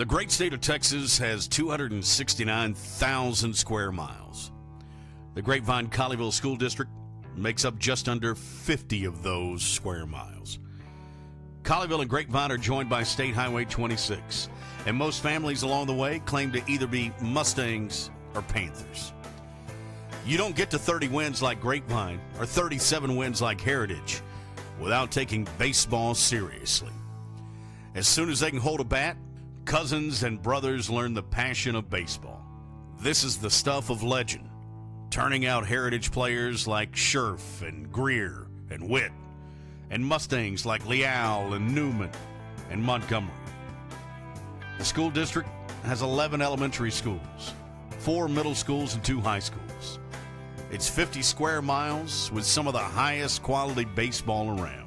The great state of Texas has 269,000 square miles. The Grapevine Colleyville School District makes up just under 50 of those square miles. Colleyville and Grapevine are joined by State Highway 26, and most families along the way claim to either be Mustangs or Panthers. You don't get to 30 wins like Grapevine or 37 wins like Heritage without taking baseball seriously. As soon as they can hold a bat, cousins and brothers learn the passion of baseball. This is the stuff of legend, turning out Heritage players like Scherf and Greer and Witt, and Mustangs like Leal and Newman and Montgomery. The school district has 11 elementary schools, 4 middle schools, and 2 high schools. It's 50 square miles with some of the highest quality baseball around.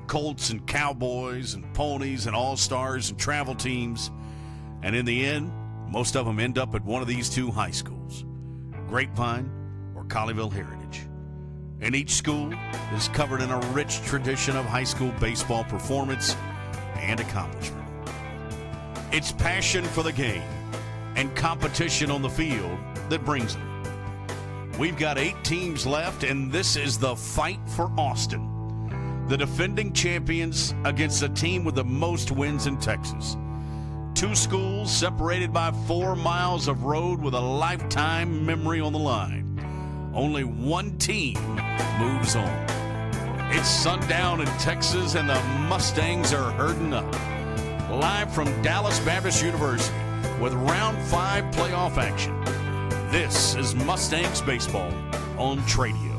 Colts and Cowboys and Ponies and All-Stars and travel teams. And in the end, most of them end up at one of these 2 high schools, Grapevine or Colleyville Heritage. And each school is covered in a rich tradition of high school baseball performance and accomplishment. It's passion for the game and competition on the field that brings them. We've got 8 teams left, and this is the fight for Austin, the defending champions against the team with the most wins in Texas. 2 schools separated by 4 miles of road with a lifetime memory on the line. Only one team moves on. It's sundown in Texas, and the Mustangs are herding up. Live from Dallas Baptist University with round 5 playoff action. This is Mustangs Baseball on tr3dio.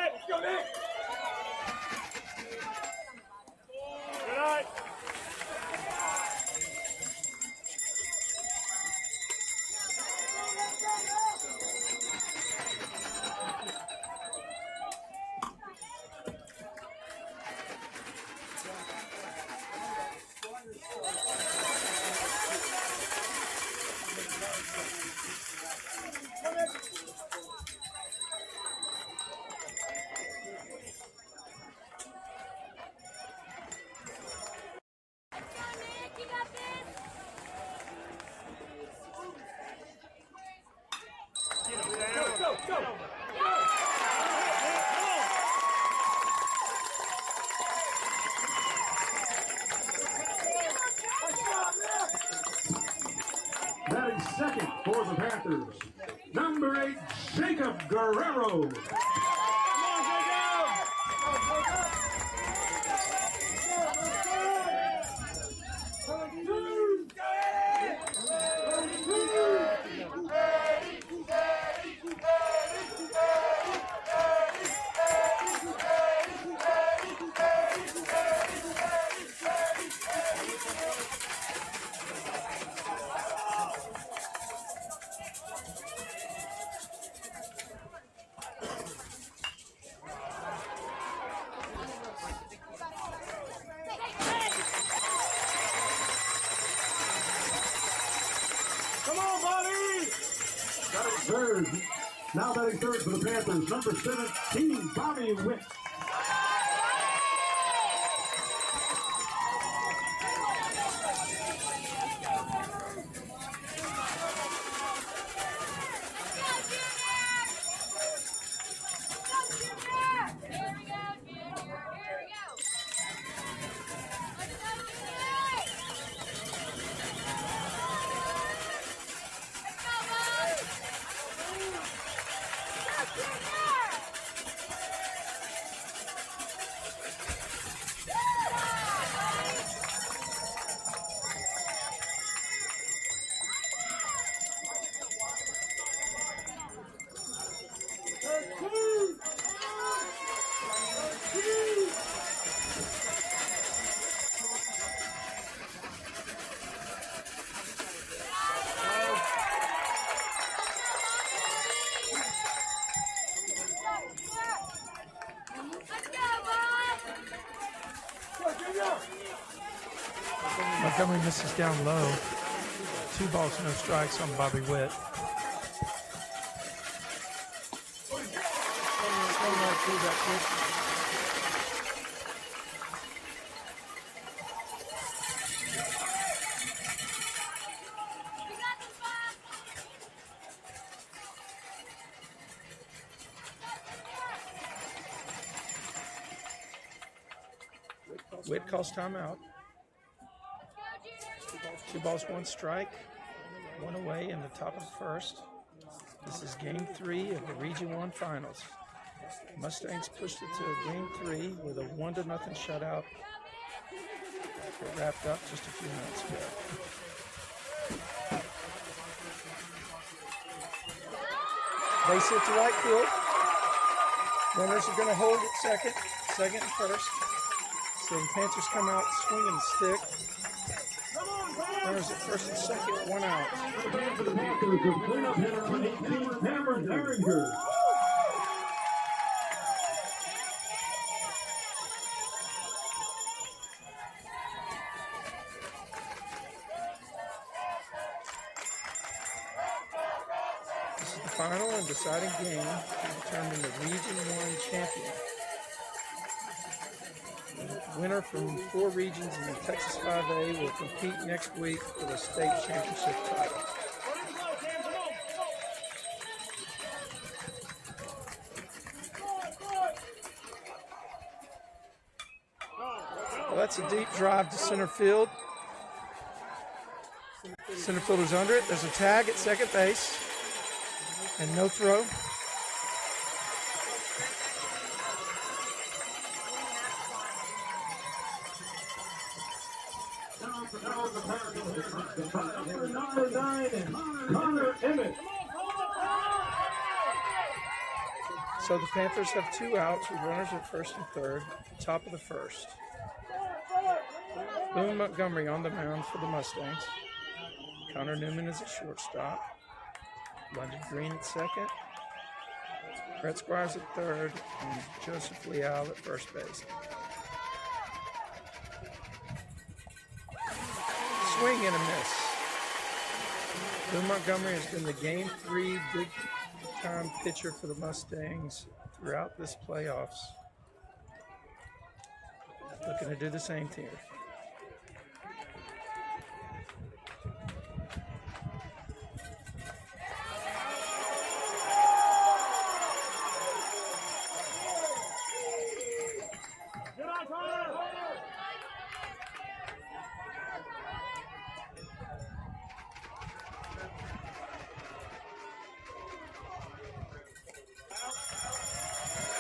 Let's go, Nick. Good night. Batting second for the Panthers, number 8, Jacob Guerrero. Third. Now batting third for the Panthers, number 17, Bobby Witt. Montgomery misses down low. 2 balls, no strikes on Bobby Witt. Witt calls timeout. 2 balls, 1 strike, 1 away in the top of the first. This is game 3 of the Region 1 Finals. Mustangs pushed it to a game 3 with a 1-0 shutout. It wrapped up just a few minutes ago. Base hit to right field. Runners are going to hold at second and first. So the Panthers come out swinging the stick. Runners at first and second, 1 out. For the Panthers, the cleanup hitter on 18, Cameron Herringer. This is the final and deciding game to determine the Region 1 champion. Winner from 4 regions in the Texas 5A will compete next week for the state championship title. Well, that's a deep drive to center field. Center fielder's under it. There's a tag at second base and no throw. Number 9, Connor Emmett. So the Panthers have 2 outs with runners at first and third, top of the first. Boone Montgomery on the mound for the Mustangs. Connor Newman is at shortstop. London Green at second. Brett Squires at third, and Joseph Leal at first base. Swing and a miss. Boone Montgomery has been the Game 3 big-time pitcher for the Mustangs throughout this playoffs. Looking to do the same here.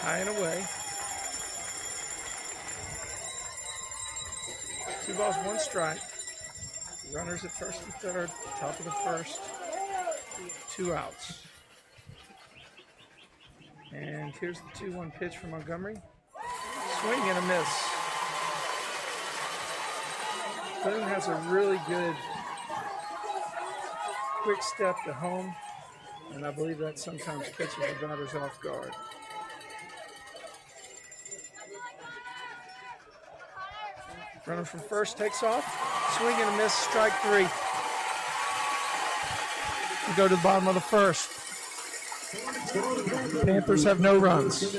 High and away. 2 balls, 1 strike. Runners at first and third, top of the first. 2 outs. And here's the 2-1 pitch from Montgomery. Swing and a miss. Boone has a really good quick step to home, and I believe that sometimes catches the batters off guard. Runner from first takes off. Swing and a miss, strike 3. We go to the bottom of the first. Panthers have no runs.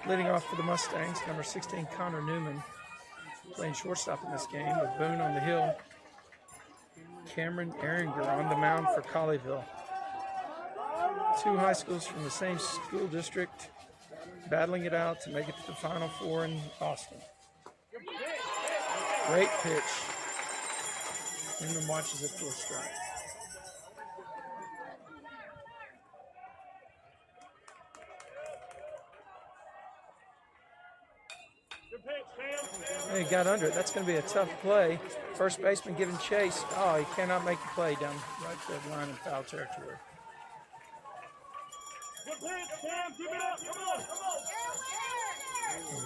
Leading off for the Mustangs, number 16, Connor Newman, playing shortstop in this game with Boone on the hill. Cameron Ehringer on the mound for Colleyville. 2 high schools from the same school district battling it out to make it to the Final Four in Austin. Great pitch. Newman watches it for a strike. He got under it. That's going to be a tough play. First baseman giving chase. Oh, he cannot make the play down right the line in foul territory.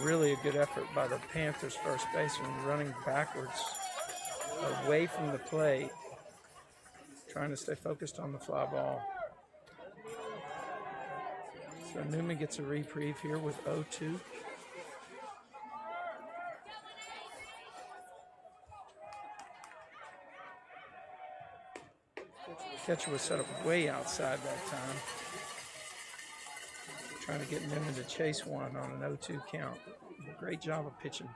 Really a good effort by the Panthers first baseman, running backwards away from the plate, trying to stay focused on the fly ball. So Newman gets a reprieve here with 0-2. Catcher was set up way outside that time. Trying to get Newman to chase one on an 0-2 count. Great job of pitching.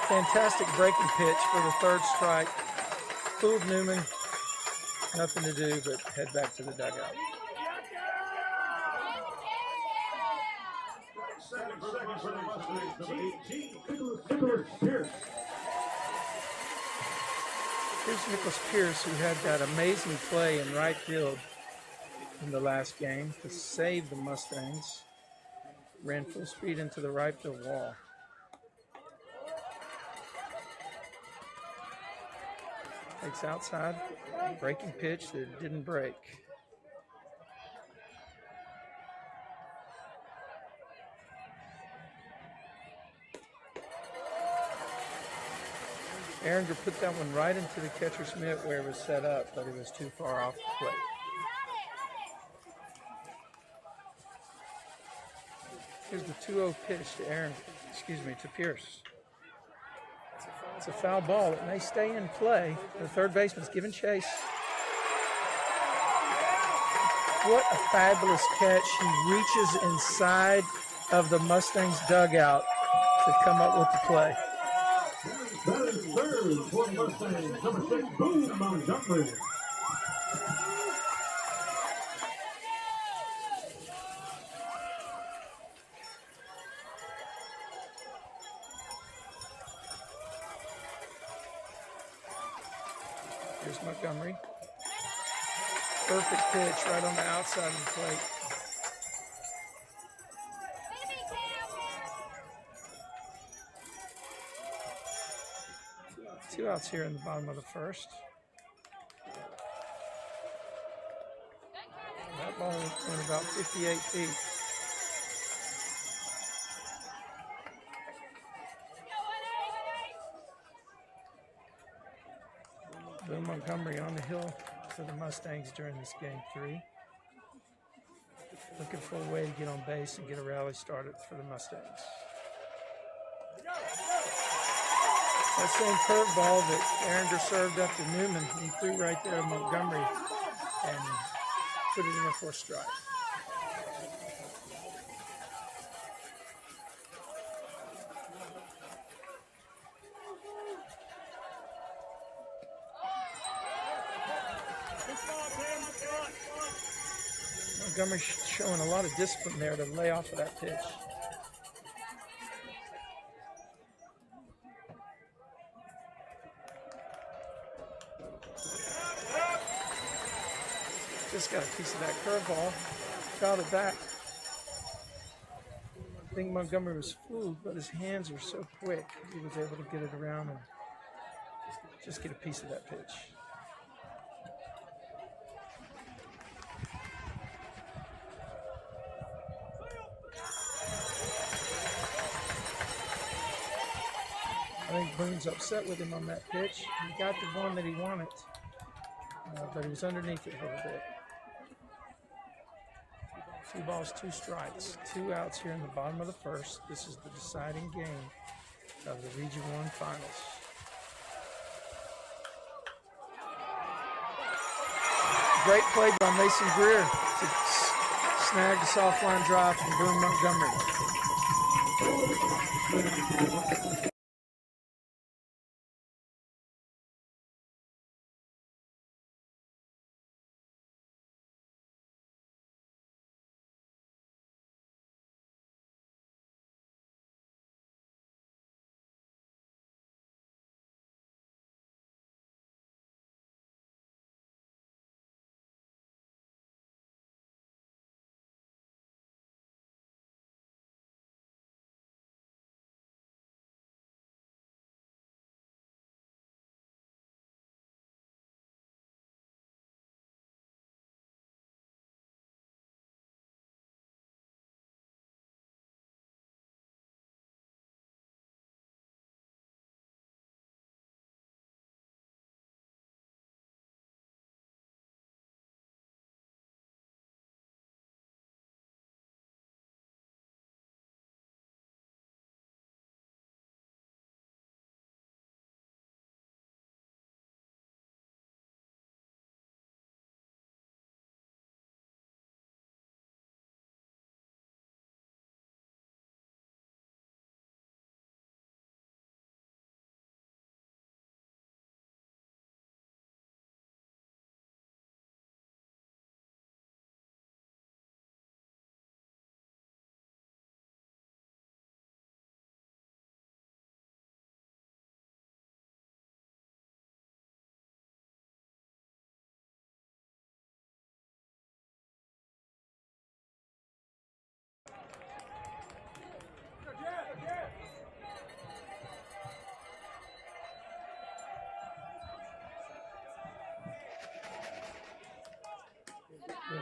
Fantastic breaking pitch for the third strike. Fooled Newman. Nothing to do but head back to the dugout. Here's Nicholas Pierce, who had that amazing play in right field in the last game to save the Mustangs. Ran full speed into the right field wall. Takes outside, breaking pitch that didn't break. Ehringer put that one right into the catcher's mitt where it was set up, but it was too far off the plate. Here's the 2-0 pitch to Pierce. It's a foul ball. It may stay in play. The third baseman's giving chase. What a fabulous catch. He reaches inside of the Mustangs dugout to come up with the play. That is third for the Mustangs, number 6, Boone Montgomery. Here's Montgomery. Perfect pitch right on the outside of the plate. Two outs here in the bottom of the first. That ball went about 58 feet. Boone Montgomery on the hill for the Mustangs during this game 3. Looking for a way to get on base and get a rally started for the Mustangs. That same curveball that Ehringer served up to Newman, he threw right there to Montgomery and put it in there for a strike. Montgomery showing a lot of discipline there to lay off of that pitch. Just got a piece of that curveball, fouled it back. I think Montgomery was fooled, but his hands were so quick, he was able to get it around and just get a piece of that pitch. I think Boone's upset with him on that pitch. He got the one that he wanted, but he was underneath it a little bit. 2 balls, 2 strikes, 2 outs here in the bottom of the first. This is the deciding game of the Region 1 Finals. Great play by Mason Greer to snag the soft line drive from Boone Montgomery.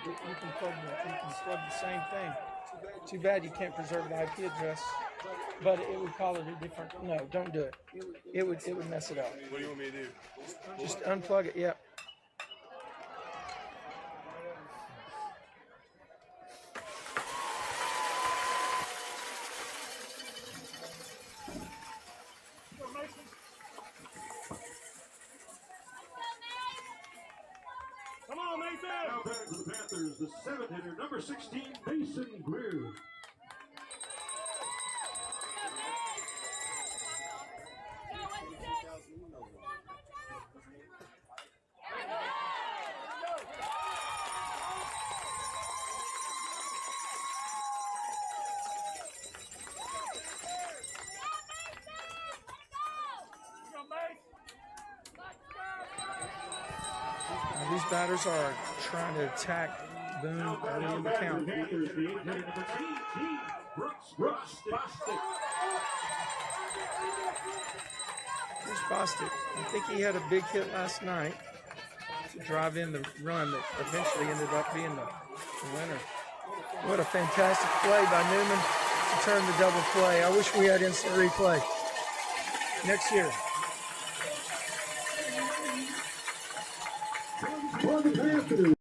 You can plug the same thing. Too bad you can't preserve the IP address, but it would call it a different. No, don't do it. It would mess it up. What do you want me to do? Just unplug it. Yep. Come on, Mason! Now back to the Panthers, the 7-hitter, number 16, Mason Greer. Now, these batters are trying to attack Boone early in the count. Panthers, the 8-hitter, number 18, Brooks Bostic. Here's Bostic. I think he had a big hit last night to drive in the run that eventually ended up being the winner. What a fantastic play by Newman to turn the double play. I wish we had instant replay next year. For the Panthers.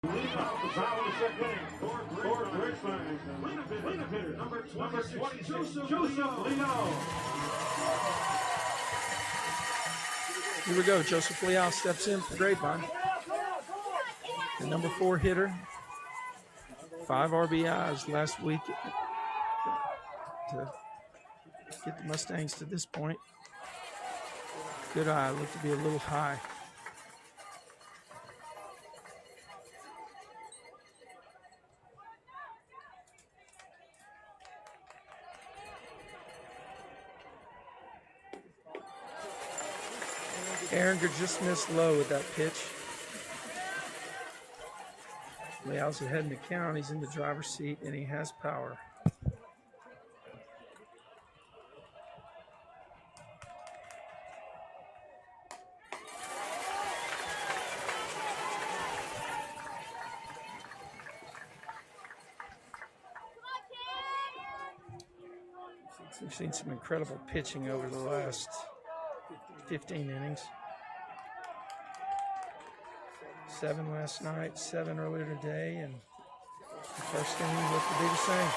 Lead off the top of the second inning for Grapevine. Lead hitter, number 20, Joseph Leo. Here we go. Joseph Leal steps in for Grapevine. The number 4 hitter. 5 RBIs last week to get the Mustangs to this point. Good eye. Looked to be a little high. Ehringer just missed low with that pitch. Leal's ahead in the count. He's in the driver's seat, and he has power. We've seen some incredible pitching over the last 15 innings. 7 last night, 7 earlier today, and the first inning looked to be the same.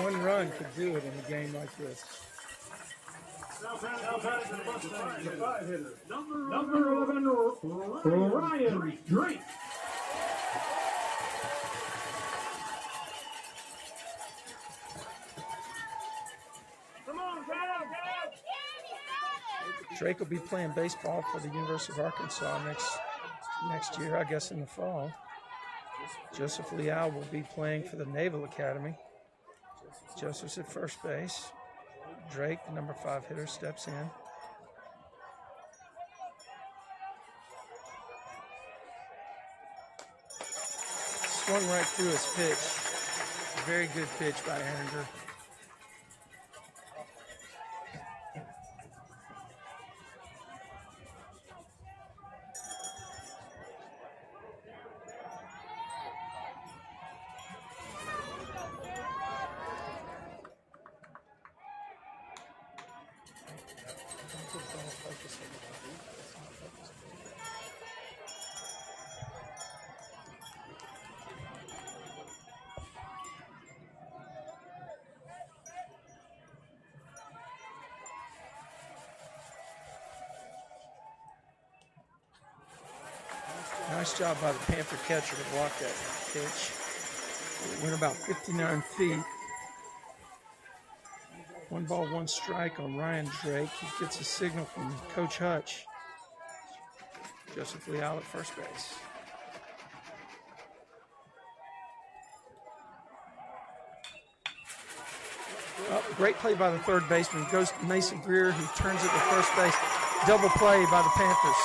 One run could do it in a game like this. Now batting for the Mustangs, the 5-hitter, number 11, Ryan Drake. Drake will be playing baseball for the University of Arkansas next year, I guess in the fall. Joseph Leal will be playing for the Naval Academy. Joseph's at first base. Drake, the number 5 hitter, steps in. Swung right through his pitch. Very good pitch by Ehringer. Nice job by the Panther catcher to block that pitch. It went about 59 feet. 1 ball, 1 strike on Ryan Drake. He gets a signal from Coach Hutch. Joseph Leal at first base. Oh, great play by the third baseman. Goes to Mason Greer, who turns it to first base. Double play by the Panthers.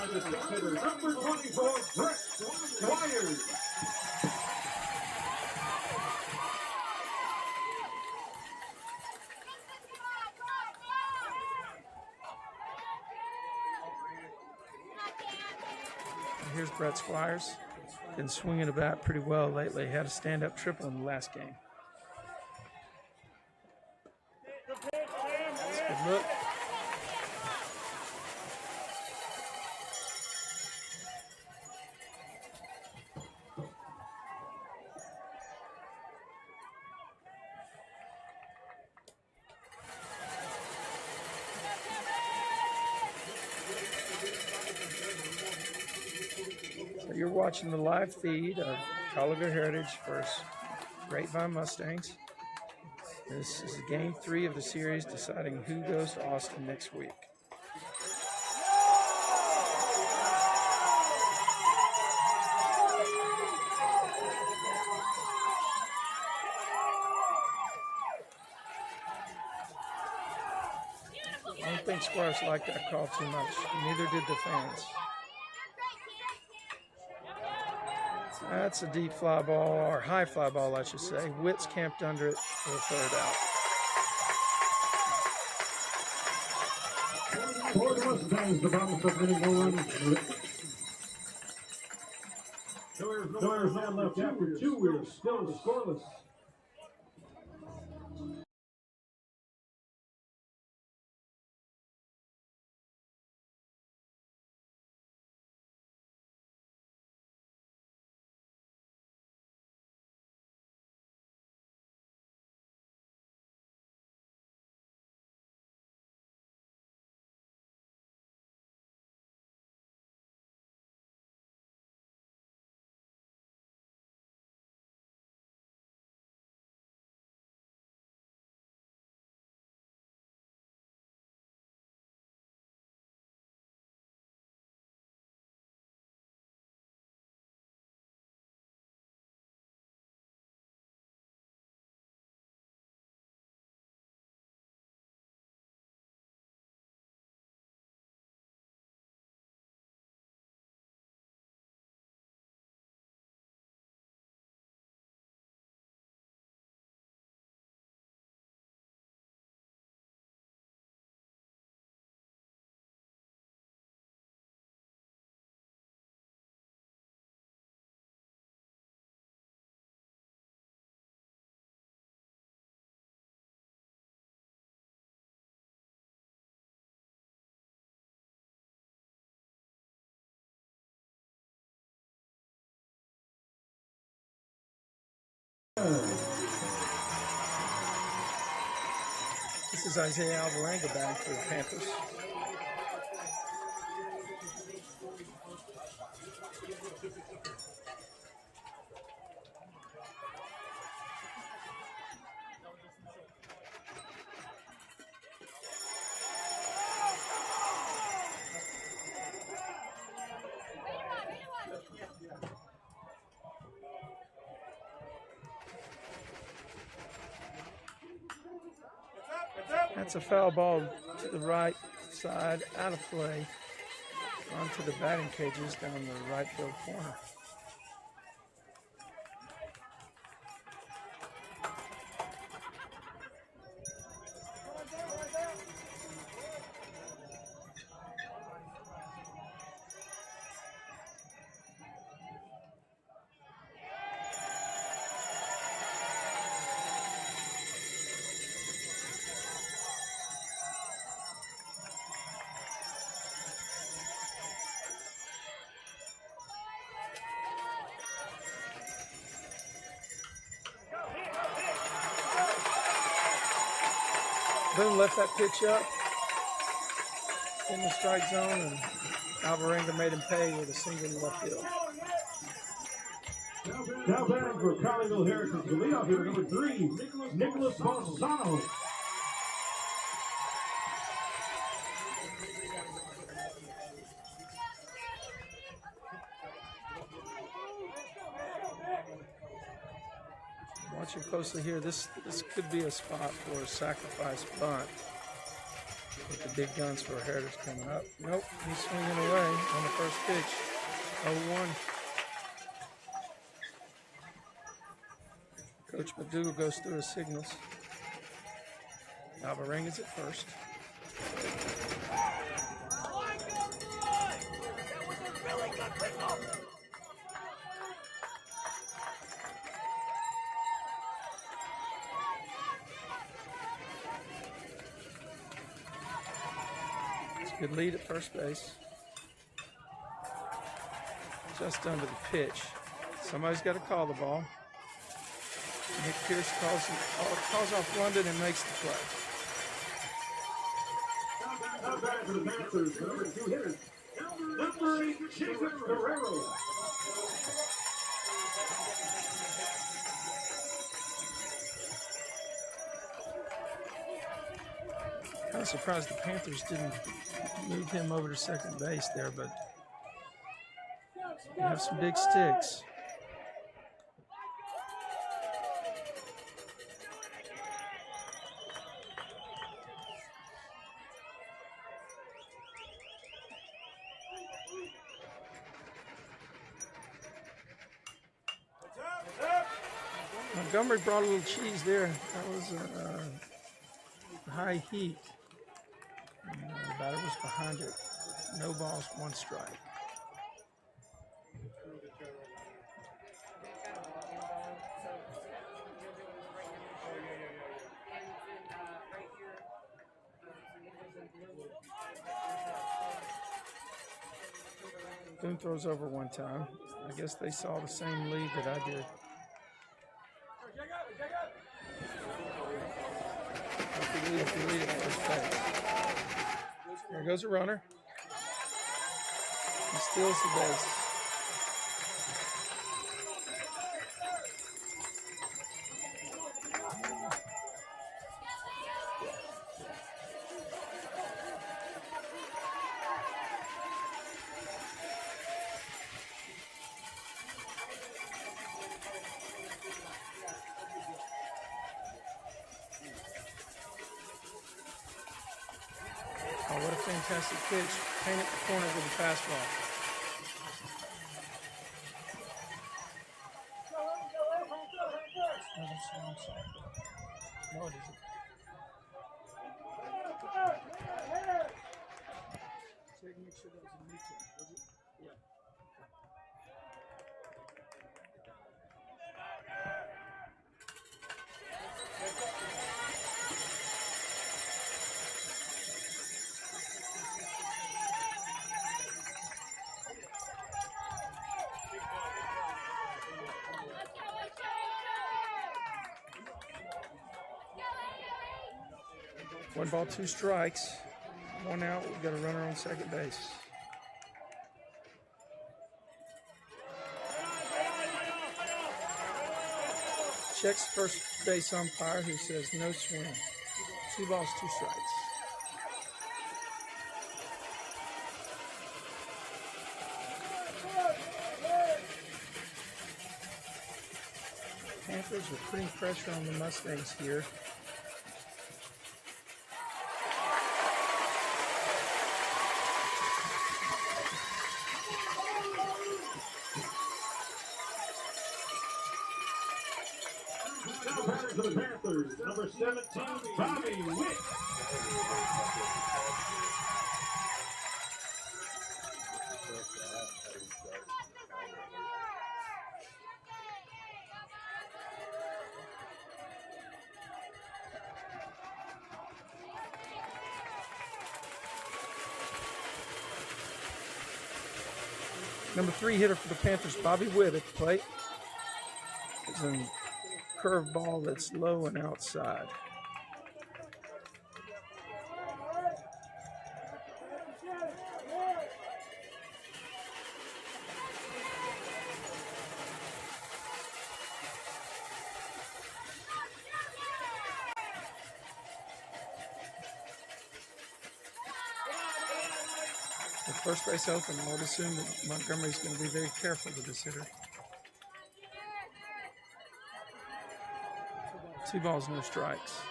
Number 24, Brett Squires. Here's Brett Squires. Been swinging a bat pretty well lately. Had a stand-up triple in the last game. That's a good look. You're watching the live feed of Colleyville Heritage versus Grapevine Mustangs. This is game 3 of the series, deciding who goes to Austin next week. I don't think Squires liked that call too much. Neither did the fans. That's a deep fly ball, or high fly ball, I should say. Witt's camped under it for the third out. For the Mustangs, the bottom of inning 1. There's no left after 2. We're still scoreless. This is Isaiah Alvarenga batting for the Panthers. That's a foul ball to the right side, out of play, onto the batting cages down the right field corner. Boone left that pitch up in the strike zone, and Alvarenga made him pay with a single to left field. Now batting for Colleyville Heritage, the leadoff hitter, number 3, Nicholas Bolzano. Watching closely here, this could be a spot for a sacrifice bunt with the big guns for Heritage coming up. Nope, he's swinging away on the first pitch. 0-1. Coach McDougal goes through his signals. Alvarenga's at first. Good lead at first base. Just under the pitch. Somebody's got to call the ball. Nick Pierce calls off London and makes the play. Now batting for the Panthers, the number 2 hitter, number 8, Jacob Guerrero. Kind of surprised the Panthers didn't move him over to second base there, but they have some big sticks. Montgomery brought a little cheese there. That was a high heat. And, the batter was behind it. No balls, 1 strike. Boone throws over 1 time. I guess they saw the same lead that I did. If you lead at first base. There goes a runner. He steals the base. Oh, what a fantastic pitch. Paint at the corner with a fastball. No, it isn't. Check, make sure that was a new pitch, was it? Yeah. One ball, 2 strikes. 1 out. We've got a runner on second base. Checks first base umpire who says no swing. 2 balls, 2 strikes. Panthers are putting pressure on the Mustangs here. guard for the Panthers, number 17, Bobby Witt. Number 3 hitter for the Panthers, Bobby Witt at the plate. It's a curveball that's low and outside. The first base open, I would assume that Montgomery's going to be very careful with this hitter. 2 balls, no strikes.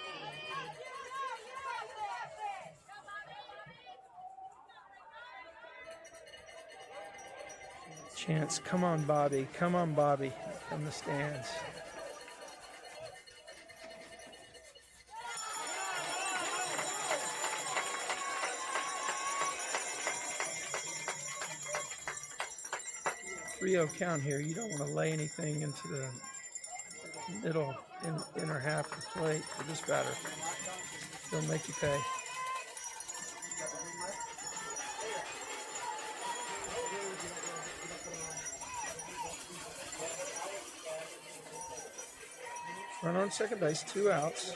Chance, come on, Bobby, from the stands. Three-0 count here. You don't want to lay anything into the middle inner half of the plate for this batter. They'll make you pay. Runner on second base, 2 outs.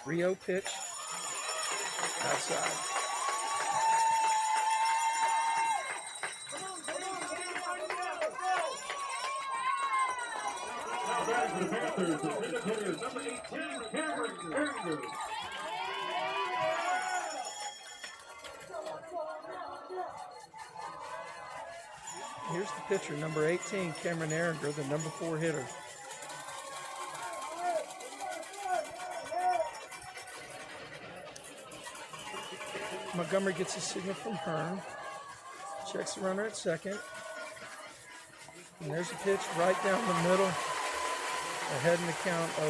3-0 pitch. Outside. For the Panthers, the leadoff hitter, number 18, Cameron Erringer. Here's the pitcher, number 18, Cameron Erringer, the number 4 hitter. Montgomery gets a signal from Hearn. Checks the runner at second. And there's the pitch right down the middle. Ahead in the count, 0-1.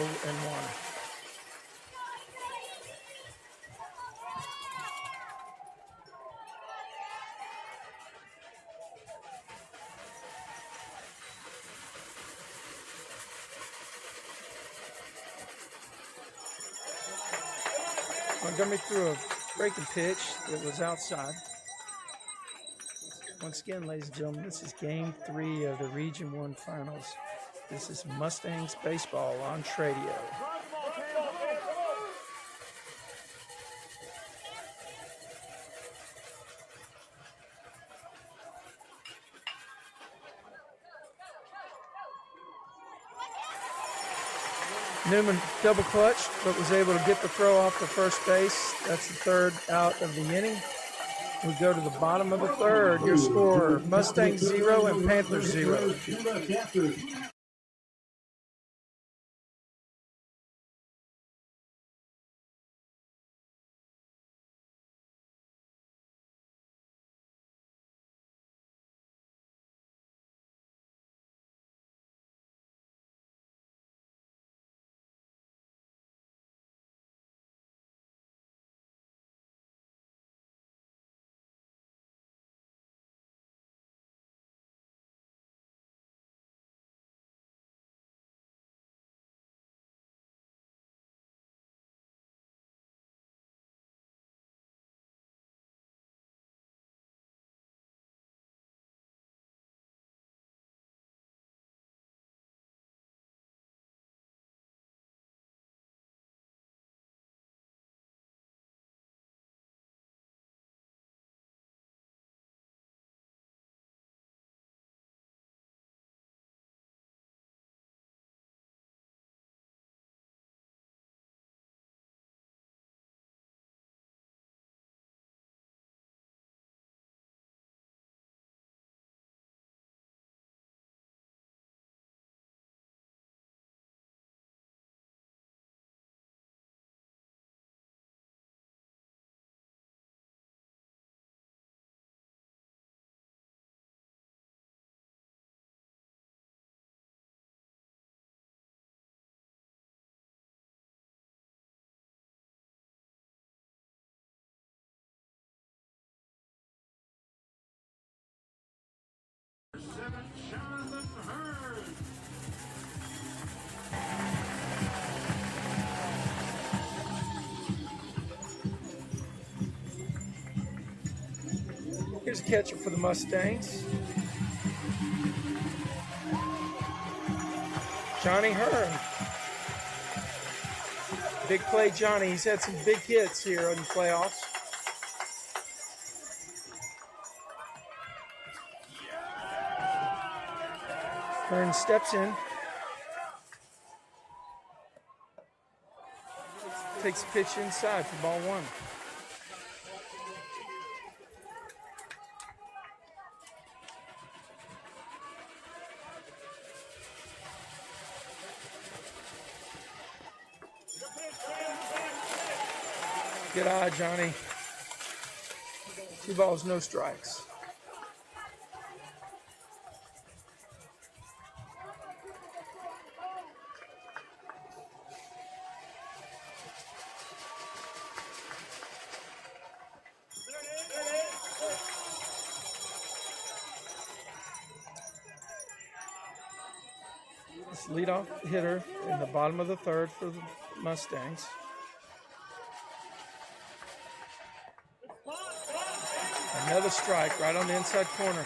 Montgomery threw a breaking pitch that was outside. Once again, ladies and gentlemen, this is Game 3 of the Region 1 Finals. This is Mustangs baseball on tr3dio. Newman double clutched, but was able to get the throw off the first base. That's the 3rd out of the inning. We go to the bottom of the 3rd. Your score, Mustangs 0 and Panthers 0. Jonathan Hearn. Here's a catcher for the Mustangs. Johnny Hearn. Big play Johnny. He's had some big hits here in the playoffs. Hearn steps in. Takes a pitch inside for ball one. Good eye, Johnny. 2 balls, no strikes. This leadoff hitter in the bottom of the third for the Mustangs. Another strike right on the inside corner.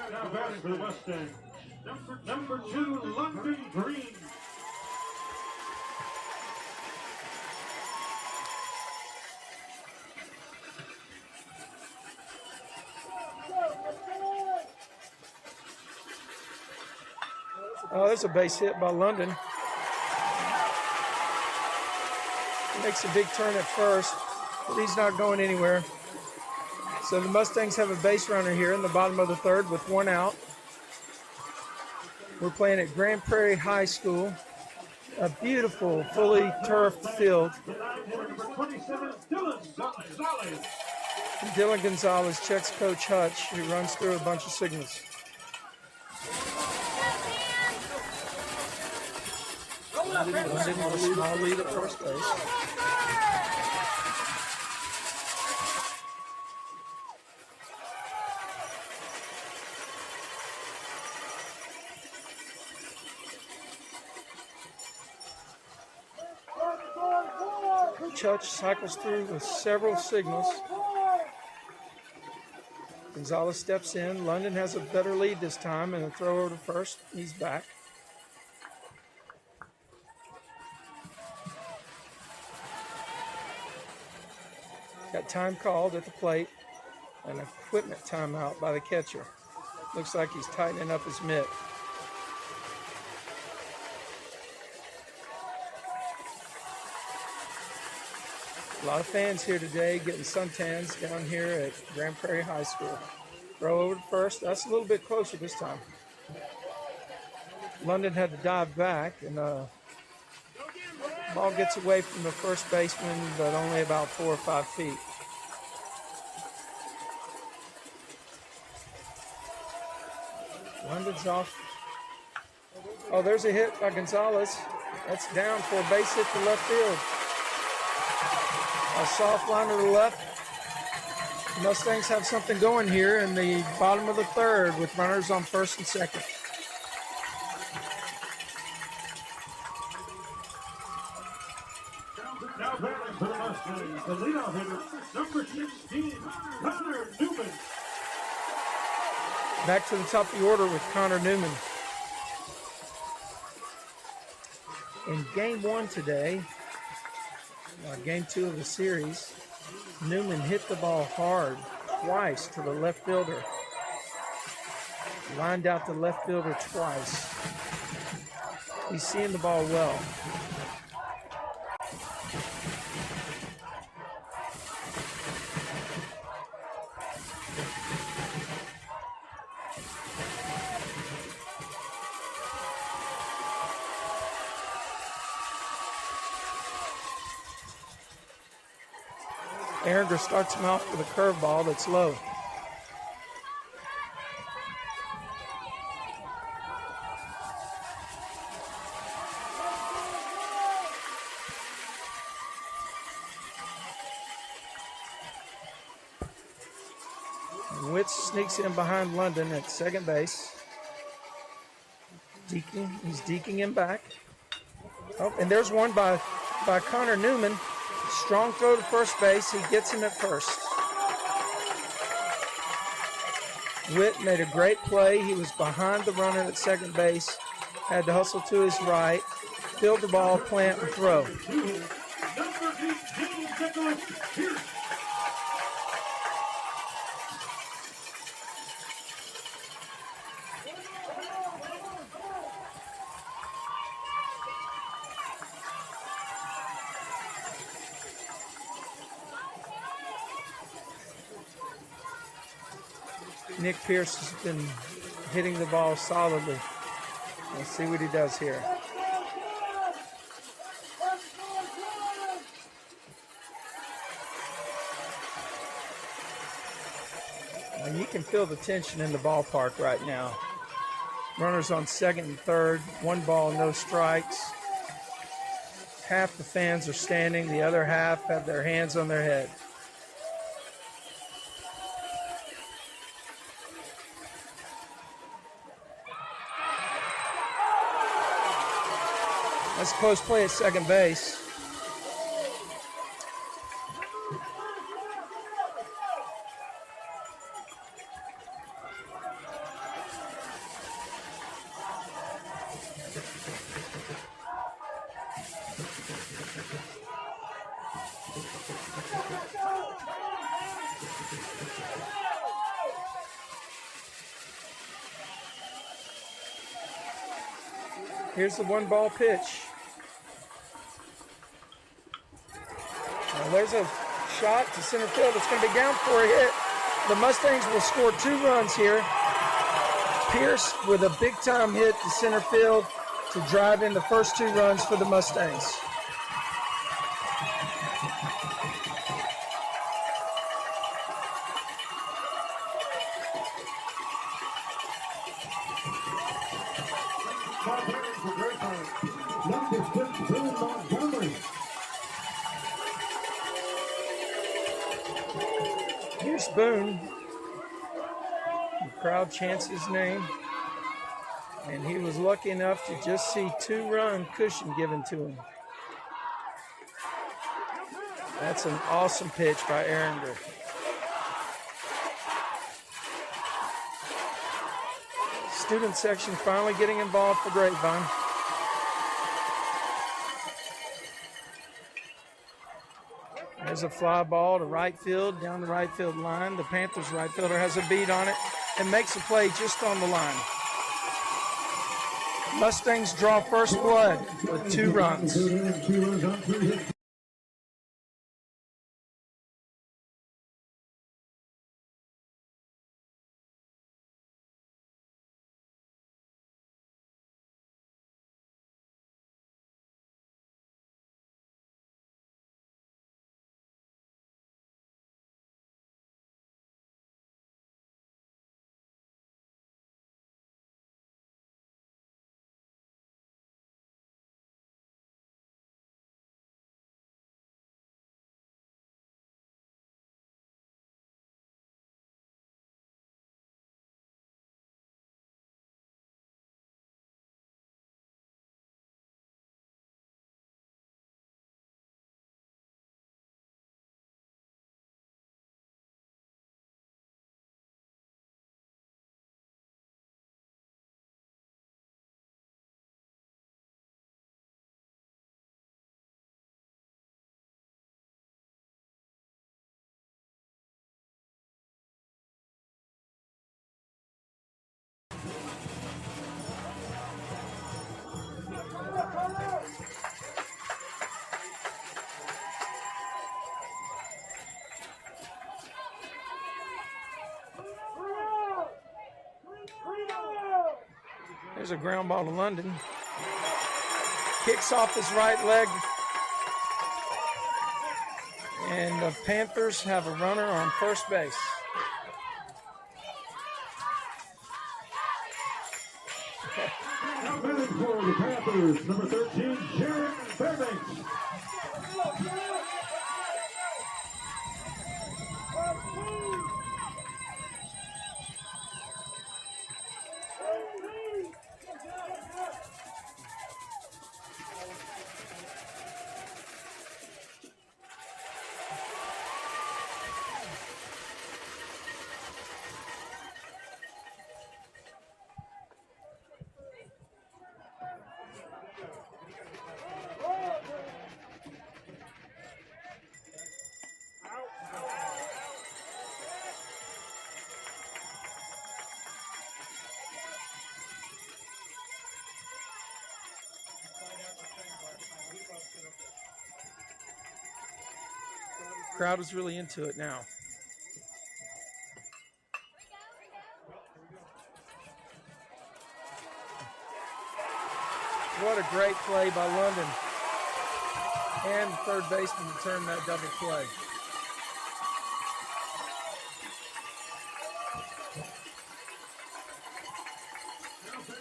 Now batting for the Mustangs. Number 2, London Green. Oh, there's a base hit by London. He makes a big turn at first, but he's not going anywhere. So the Mustangs have a base runner here in the bottom of the third with 1 out. We're playing at Grand Prairie High School, a beautiful, fully turfed field. Number 27, Dylan Gonzalez. Dylan Gonzalez checks Coach Hutch, who runs through a bunch of signals. London with a small lead at first base. Coach Hutch cycles through with several signals. Gonzalez steps in. London has a better lead this time, and a throw over to first. He's back. Got time called at the plate, an equipment timeout by the catcher. Looks like he's tightening up his mitt. A lot of fans here today getting suntans down here at Grand Prairie High School. Throw over to first. That's a little bit closer this time. London had to dive back, and ball gets away from the first baseman, but only about 4 or 5 feet. London's off. Oh, there's a hit by Gonzalez. That's down for a base hit to left field. A soft liner to left. Mustangs have something going here in the bottom of the third with runners on first and second. Now batting for the Mustangs, the leadoff hitter, number 16, Connor Newman. Back to the top of the order with Connor Newman. In game 1 today, game 2 of the series, Newman hit the ball hard twice to the left fielder. Lined out the left fielder twice. He's seeing the ball well. Ehringer starts him off with a curveball that's low. Witz sneaks in behind London at second base. He's deking him back. Oh, and there's one by Connor Newman. Strong throw to first base. He gets him at first. Witt made a great play. He was behind the runner at second base. Had to hustle to his right. Field the ball, plant, and throw. Nick Pierce has been hitting the ball solidly. Let's see what he does here. And you can feel the tension in the ballpark right now. Runners on second and third, 1 ball, no strikes. Half the fans are standing, the other half have their hands on their head. That's a close play at second base. Here's the 1-ball pitch. Now there's a shot to center field. It's going to be down for a hit. The Mustangs will score 2 runs here. Pierce with a big-time hit to center field to drive in the first 2 runs for the Mustangs. Boone Montgomery. Here's Boone. The crowd chants his name. And he was lucky enough to just see 2-run cushion given to him. That's an awesome pitch by Ehringer. Student section finally getting involved for Grapevine. There's a fly ball to right field, down the right field line. The Panthers right fielder has a beat on it and makes a play just on the line. Mustangs draw first blood with 2 runs. There's a ground ball to London. Kicks off his right leg. And the Panthers have a runner on first base. Now batting for the Panthers, number 13, Jared Fairbanks. Crowd is really into it now. What a great play by London and the third baseman to turn that double play.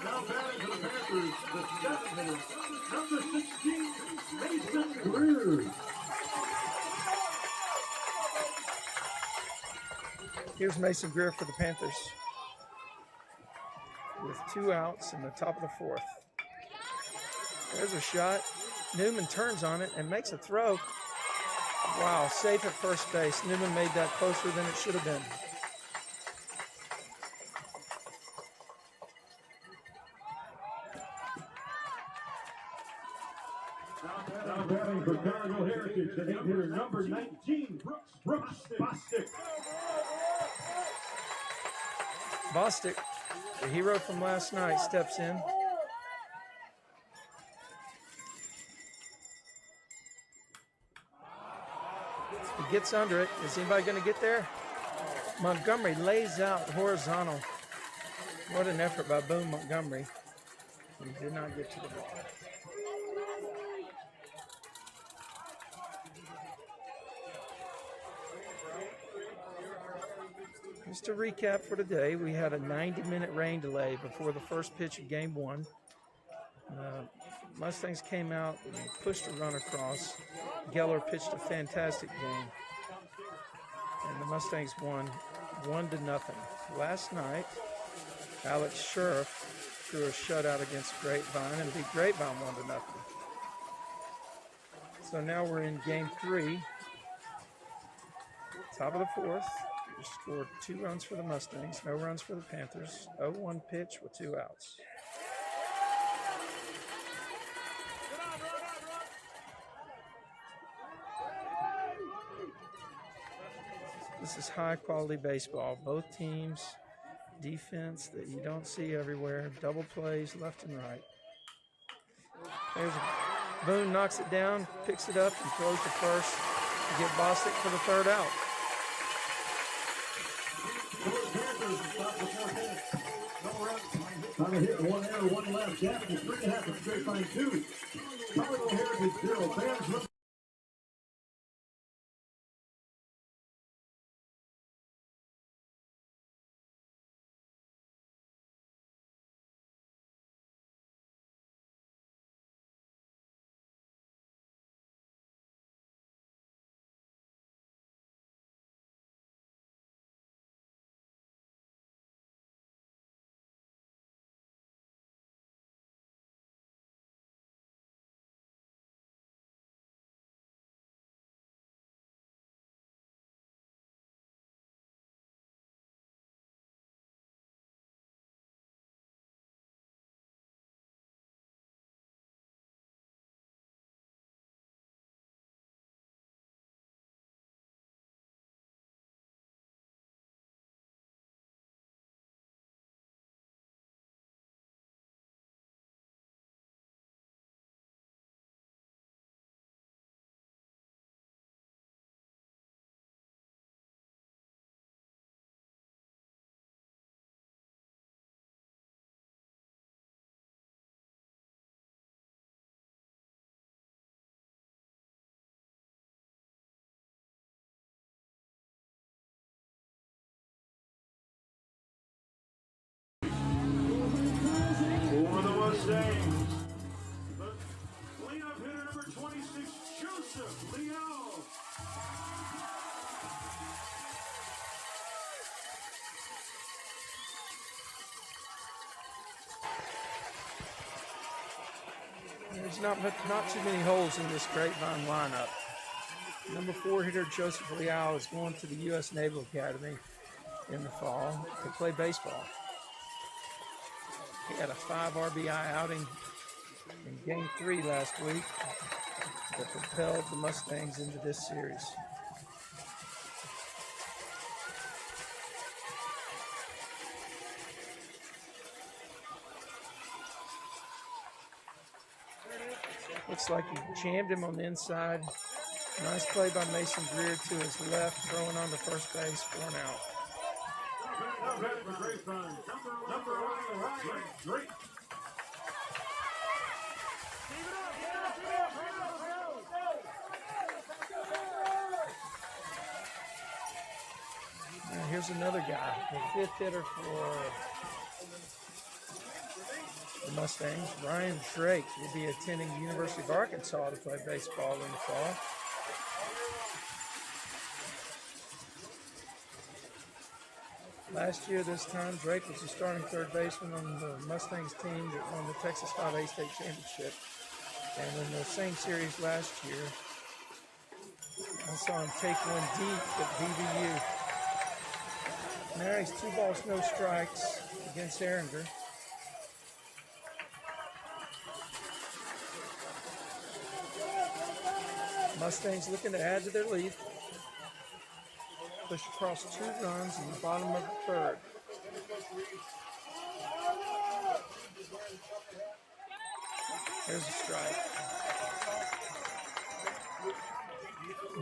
Now batting for the Panthers, the seventh hitter, number 16, Mason Greer. Here's Mason Greer for the Panthers with 2 outs in the top of the 4th. There's a shot. Newman turns on it and makes a throw. Wow, safe at first base. Newman made that closer than it should have been. Now batting for Colleyville Heritage, the eighth hitter, number 19, Brooks Bostic. Bostic, the hero from last night, steps in. He gets under it. Is anybody going to get there? Montgomery lays out horizontal. What an effort by Boone Montgomery. He did not get to the ball. Just to recap for today, we had a 90-minute rain delay before the first pitch of Game 1. Mustangs came out and pushed a run across. Geller pitched a fantastic game. And the Mustangs won 1-0. Last night, Alex Sheriff threw a shutout against Grapevine and beat Grapevine 1-0. So now we're in Game 3. Top of the 4th. We scored 2 runs for the Mustangs, no runs for the Panthers. 0-1 pitch with 2 outs. This is high-quality baseball. Both teams, defense that you don't see everywhere, double plays left and right. There's Boone knocks it down, picks it up, and throws to first to get Bostic for the 3rd out. On a hit, 1 error, 1 left. Gap is 3.5 of Grapevine 2. Colleyville Heritage 0. Fans There's not too many holes in this Grapevine lineup. Number 4 hitter Joseph Leal is going to the U.S. Naval Academy in the fall to play baseball. He had a 5 RBI outing in Game 3 last week that propelled the Mustangs into this series. Looks like he jammed him on the inside. Nice play by Mason Greer to his left, throwing on to first base for an out. Number 11, Drake. Now here's another guy, the 5th hitter for the Mustangs. Ryan Drake will be attending the University of Arkansas to play baseball in the fall. Last year, this time, Drake was the starting third baseman on the Mustangs team that won the Texas 5A State Championship. And in the same series last year, I saw him take one deep at DBU. Now he's 2 balls, no strikes against Ehringer. Mustangs looking to add to their lead. Push across 2 runs in the bottom of the 3rd. There's a strike.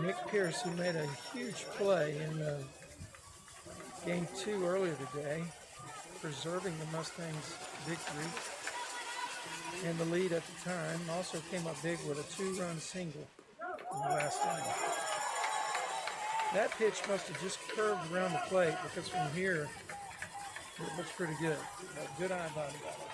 Nick Pierce, who made a huge play in Game 2 earlier today, preserving the Mustangs' victory and the lead at the time, also came up big with a 2-run single in the last inning. That pitch must have just curved around the plate because from here it looks pretty good. A good eye by the batter.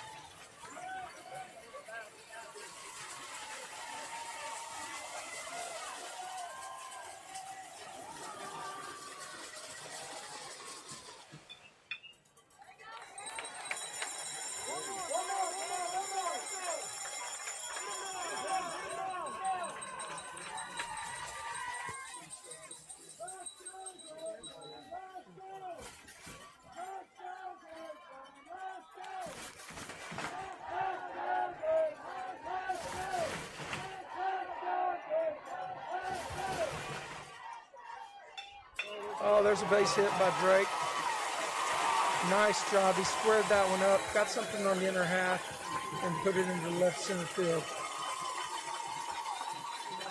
Oh, there's a base hit by Drake. Nice job. He squared that one up, got something on the inner half, and put it into left center field.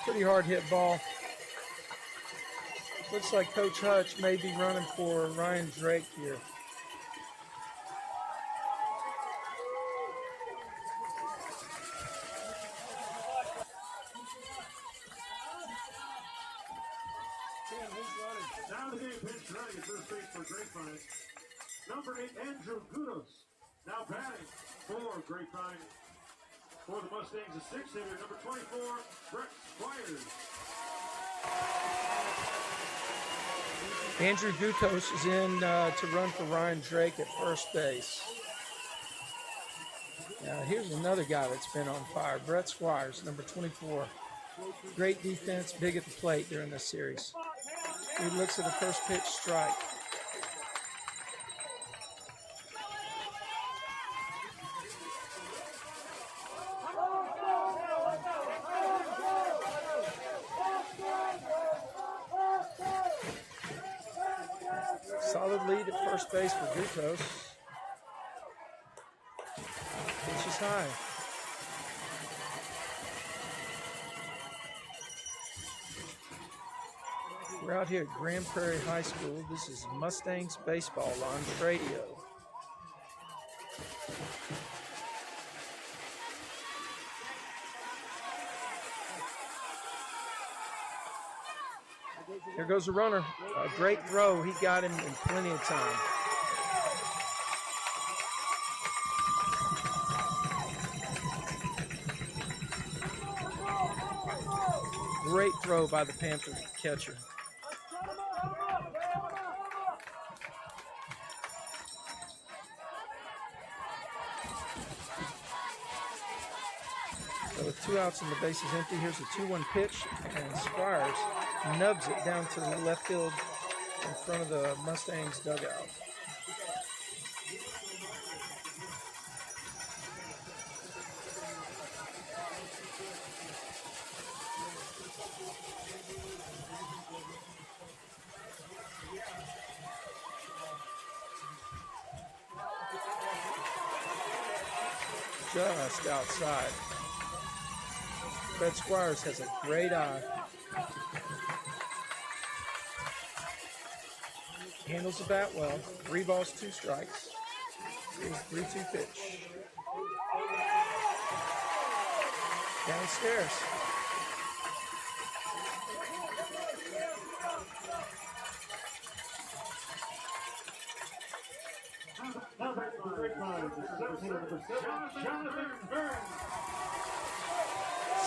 Pretty hard hit ball. Looks like Coach Hutch may be running for Ryan Drake here. Now the game pitch running at first base for Grapevine. Number 8, Andrew Kudos. Now batting for Grapevine. For the Mustangs, the 6th hitter, number 24, Brett Squires. Andrew Gutos is in to run for Ryan Drake at first base. Now here's another guy that's been on fire, Brett Squires, number 24. Great defense, big at the plate during this series. He looks at a first pitch strike. Solid lead at first base for Gutos. Pitch is high. We're out here at Grand Prairie High School. This is Mustangs baseball on tr3dio. Here goes a runner. A great throw. He got him in plenty of time. Great throw by the Panther catcher. So 2 outs and the base is empty. Here's a 2-1 pitch, and Squires nubs it down to the left field in front of the Mustangs dugout. Just outside. Fred Squires has a great eye. Handles the bat well. 3 balls, 2 strikes. Here's 3-2 pitch. Downstairs.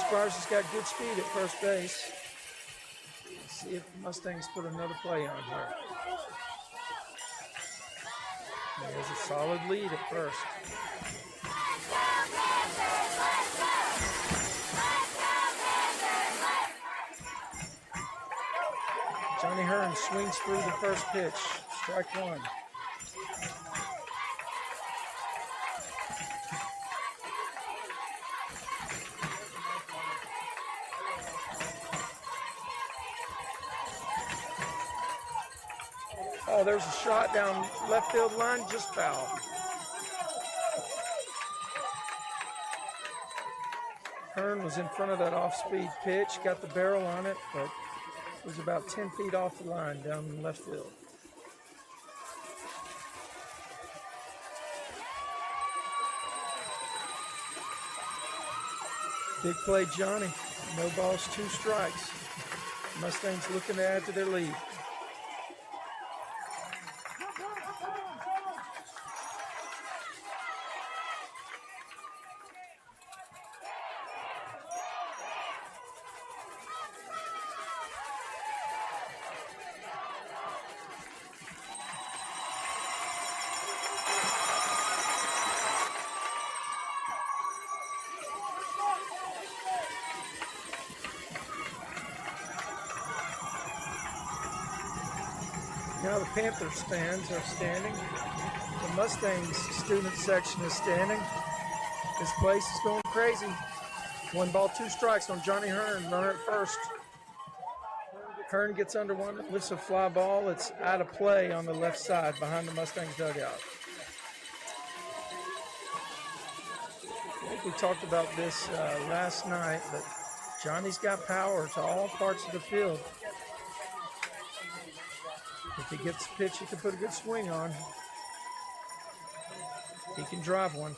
Squires has got good speed at first base. Let's see if the Mustangs put another play on here. There's a solid lead at first. Johnny Hearn swings through the first pitch. Strike 1. Oh, there's a shot down left field line, just foul. Hearn was in front of that off-speed pitch, got the barrel on it, but it was about 10 feet off the line down in left field. Big play, Johnny. No balls, 2 strikes. Mustangs looking to add to their lead. Now the Panthers fans are standing. The Mustangs student section is standing. This place is going crazy. 1 ball, 2 strikes on Johnny Hearn. Runner at first. Hearn gets under one, lifts a fly ball. It's out of play on the left side behind the Mustangs dugout. I think we talked about this last night, but Johnny's got power to all parts of the field. If he gets a pitch he can put a good swing on, he can drive one.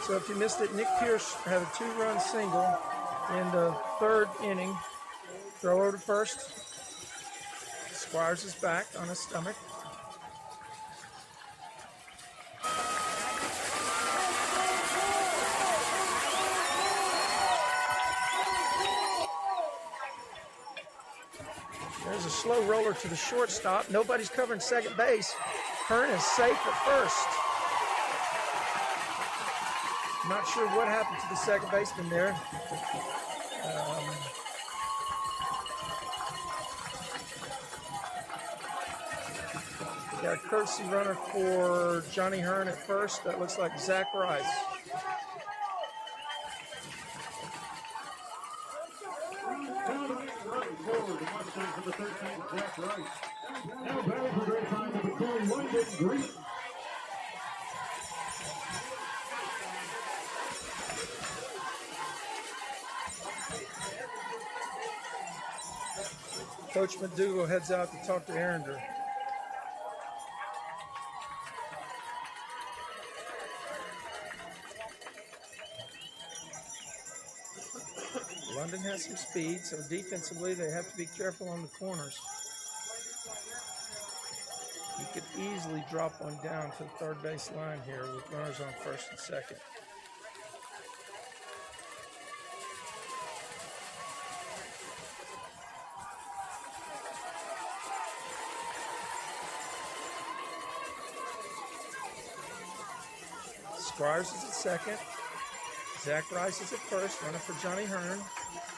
So if you missed it, Nick Pierce had a 2-run single in the 3rd inning. Throw over to first. Squires is back on his stomach. There's a slow roller to the shortstop. Nobody's covering second base. Hearn is safe at first. Not sure what happened to the second baseman there. Got a courtesy runner for Johnny Hearn at first. That looks like Zach Rice. Now batting for Grapevine number 21, Green. Coach McDougal heads out to talk to Arringer. London has some speed, so defensively they have to be careful on the corners. He could easily drop one down to the third base line here with runners on first and second. Squires is at second. Zach Rice is at first, running for Johnny Hearn.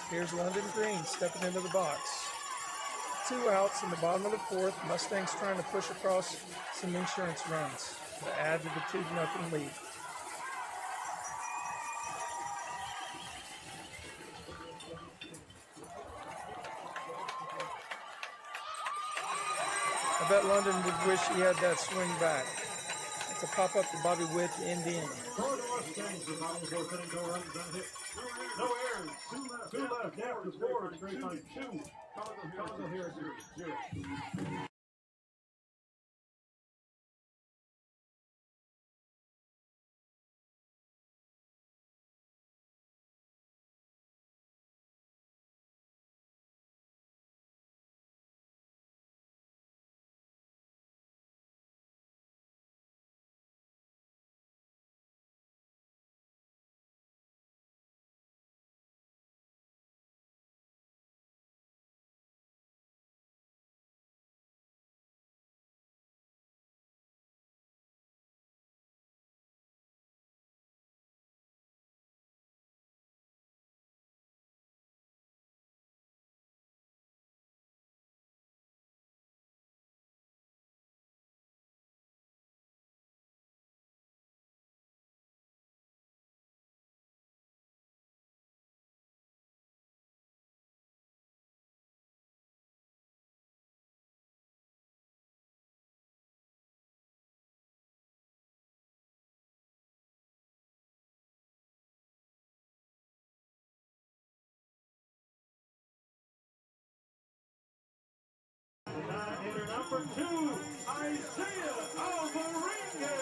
Here's London Green stepping into the box. 2 outs in the bottom of the fourth. Mustangs trying to push across some insurance runs to add to the 2-0 lead. I bet London would wish he had that swing back. It's a pop-up to Bobby Witt, the Indian. For the Mustangs, the bottom of the fourth inning, no runs, none hit. No errors. 2 left after 4. Grapevine 2. Colleyville here 0. Hitter number 2, Isaiah Alvarenga.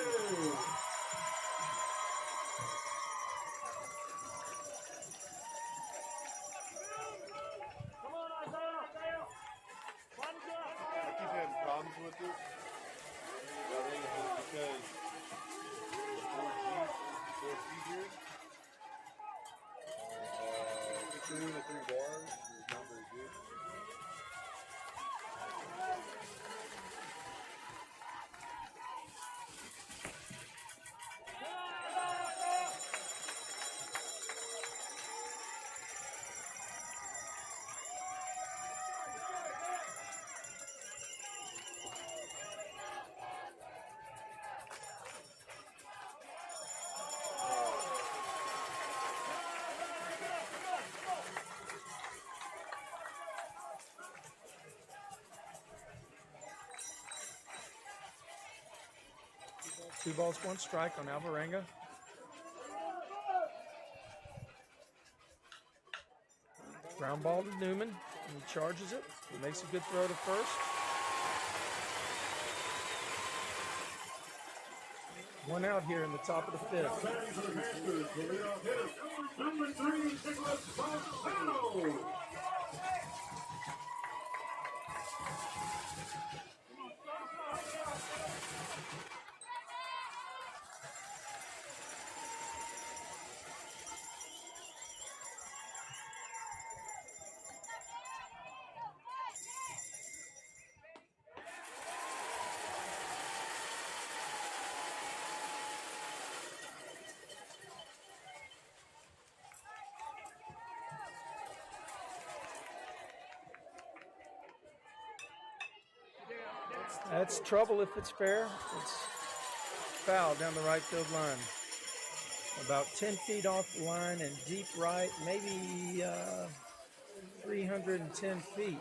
Come on, Isaiah. One good. I keep having problems with this. I think it's because the 4G here. Between the 3 bars is not very good. Two balls, 1 strike on Alvarenga. Ground ball to Newman, and he charges it. He makes a good throw to first. 1 out here in the top of the 5th. Batting for the Panthers, the leadoff hitter, number 3, Nicholas Balsano. That's trouble if it's fair. It's foul down the right field line. About 10 feet off the line and deep right, maybe 310 feet.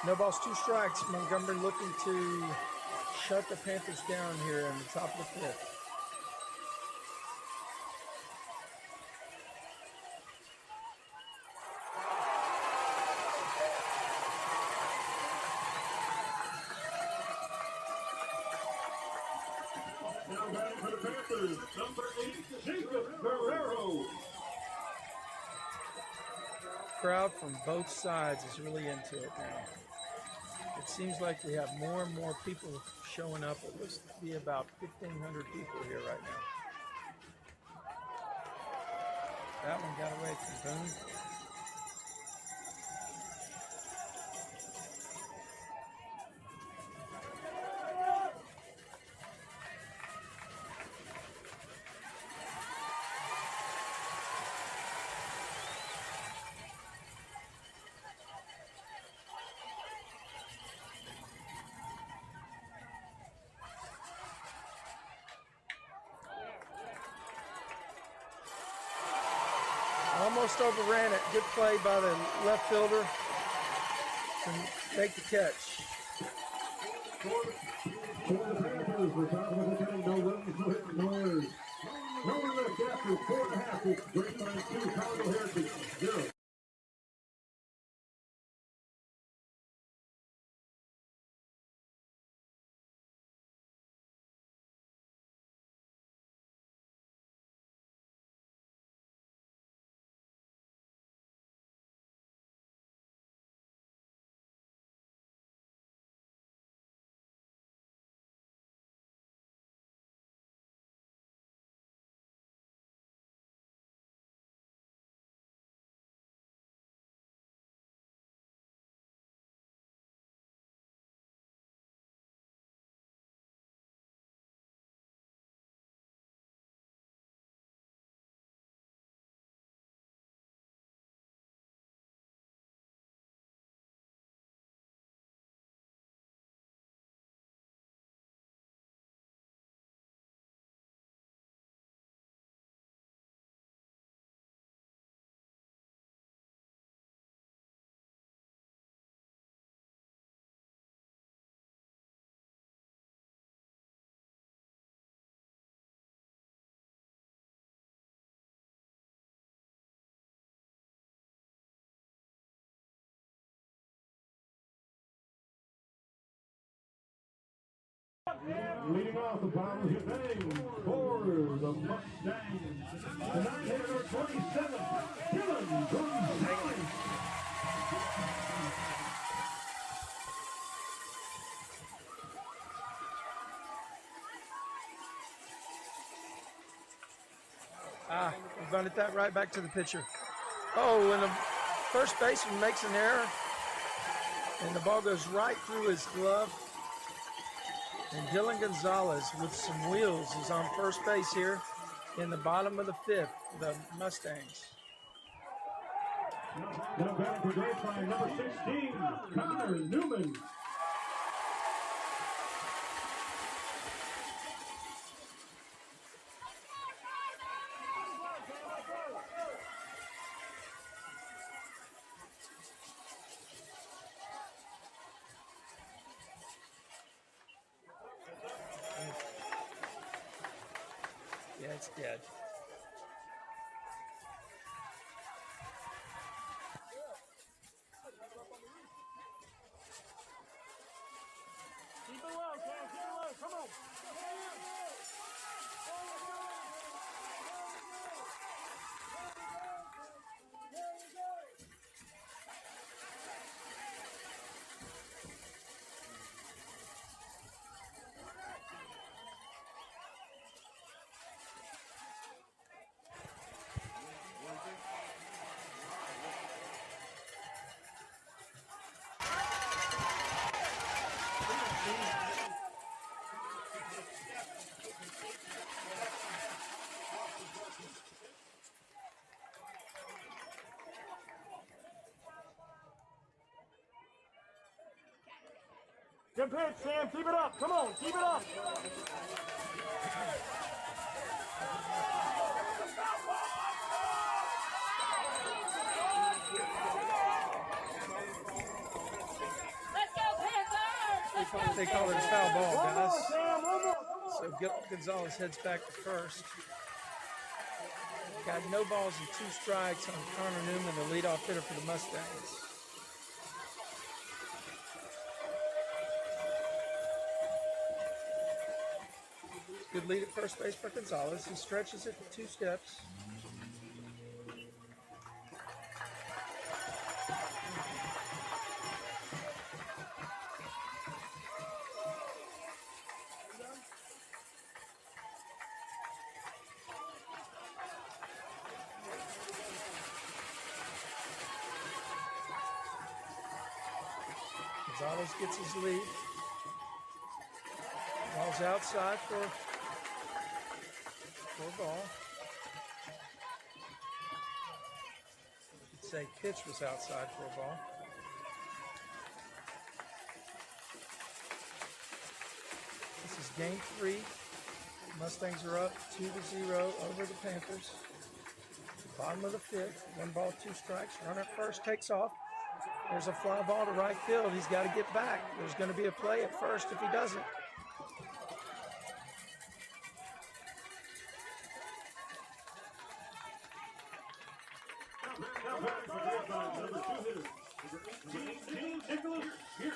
No balls, 2 strikes. Montgomery looking to shut the Panthers down here in the top of the 5th. Now batting for the Panthers, number 8, Jacob Guerrero. Crowd from both sides is really into it now. It seems like we have more and more people showing up. It looks to be about 1,500 people here right now. That one got away from Boone. almost overran it. Good play by the left fielder to make the catch. For the Panthers, we're talking about getting no runs, no hit, no errors. No one left after 4.5. It's Grapevine 2, Colleyville Heritage 0. Leading off the bottom of the bang for the Mustangs. The 927, Dylan Gonzalez. We bunted that right back to the pitcher. Oh, and the first baseman makes an error, and the ball goes right through his glove. And Dylan Gonzalez with some wheels is on first base here in the bottom of the fifth, the Mustangs. Now batting for Grapevine, number 16, Connor Newman. Yeah, it's dead. Keep it low, Cam. Keep it low. Come on. Good pitch, Sam. Keep it up. Come on. Keep it up. They call it a foul ball, One more, guys. Sam. One more. So Gonzalez heads back to first. Got no balls and 2 strikes on Connor Newman, the leadoff hitter for the Mustangs. Good lead at first base for Gonzalez. He stretches it 2 steps. Gonzalez gets his lead. Ball's outside for a ball. You could say pitch was outside for a ball. This is game 3. Mustangs are up 2-0 over the Panthers. Bottom of the fifth, 1 ball, 2 strikes. Runner at first takes off. There's a fly ball to right field. He's got to get back. There's going to be a play at first if he doesn't. Now batting for Grapevine, number 2 hitter, number 18, Nicholas Pierce.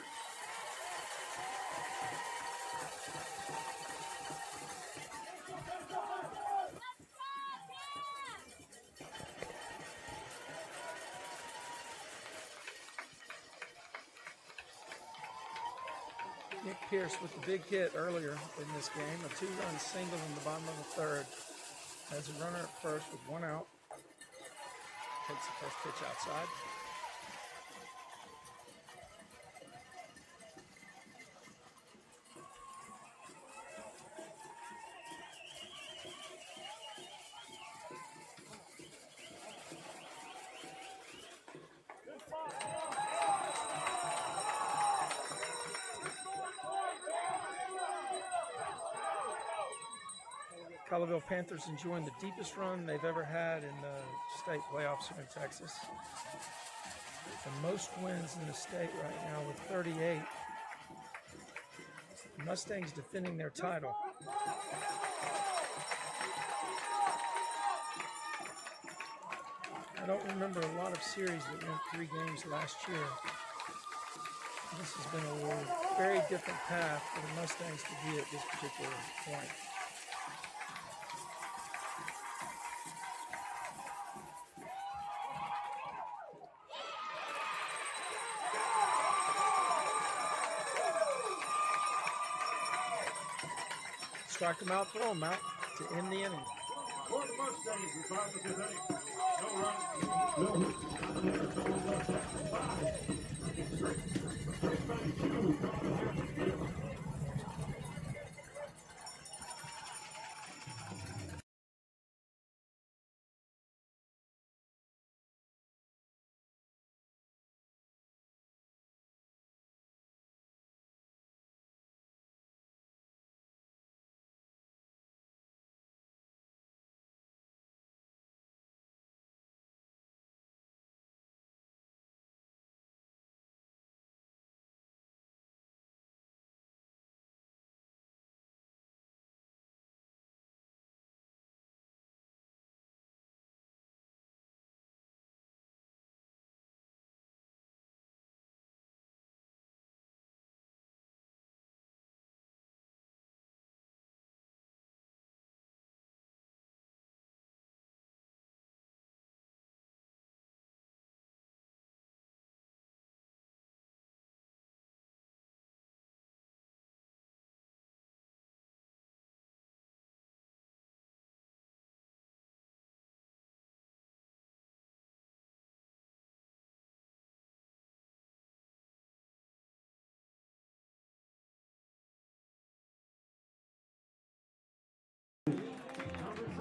Nick Pierce with the big hit earlier in this game, a 2-run single in the bottom of the third. Has a runner at first with 1 out. Takes the first pitch outside. Colleyville Panthers enjoying the deepest run they've ever had in the state playoffs here in Texas. The most wins in the state right now with 38. Mustangs defending their title. I don't remember a lot of series that went 3 games last year. This has been a very different path for the Mustangs to be at this particular point. Strike him out, throw him out to end the inning. For the Mustangs, the 5th inning. No runs, no hits. Grapevine 2,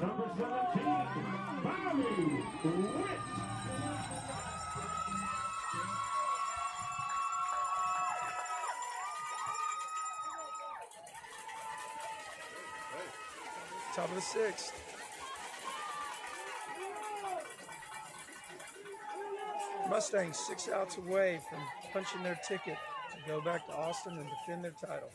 number 17, Bobby Witt. Top of the 6th. Mustangs 6 outs away from punching their ticket to go back to Austin and defend their title.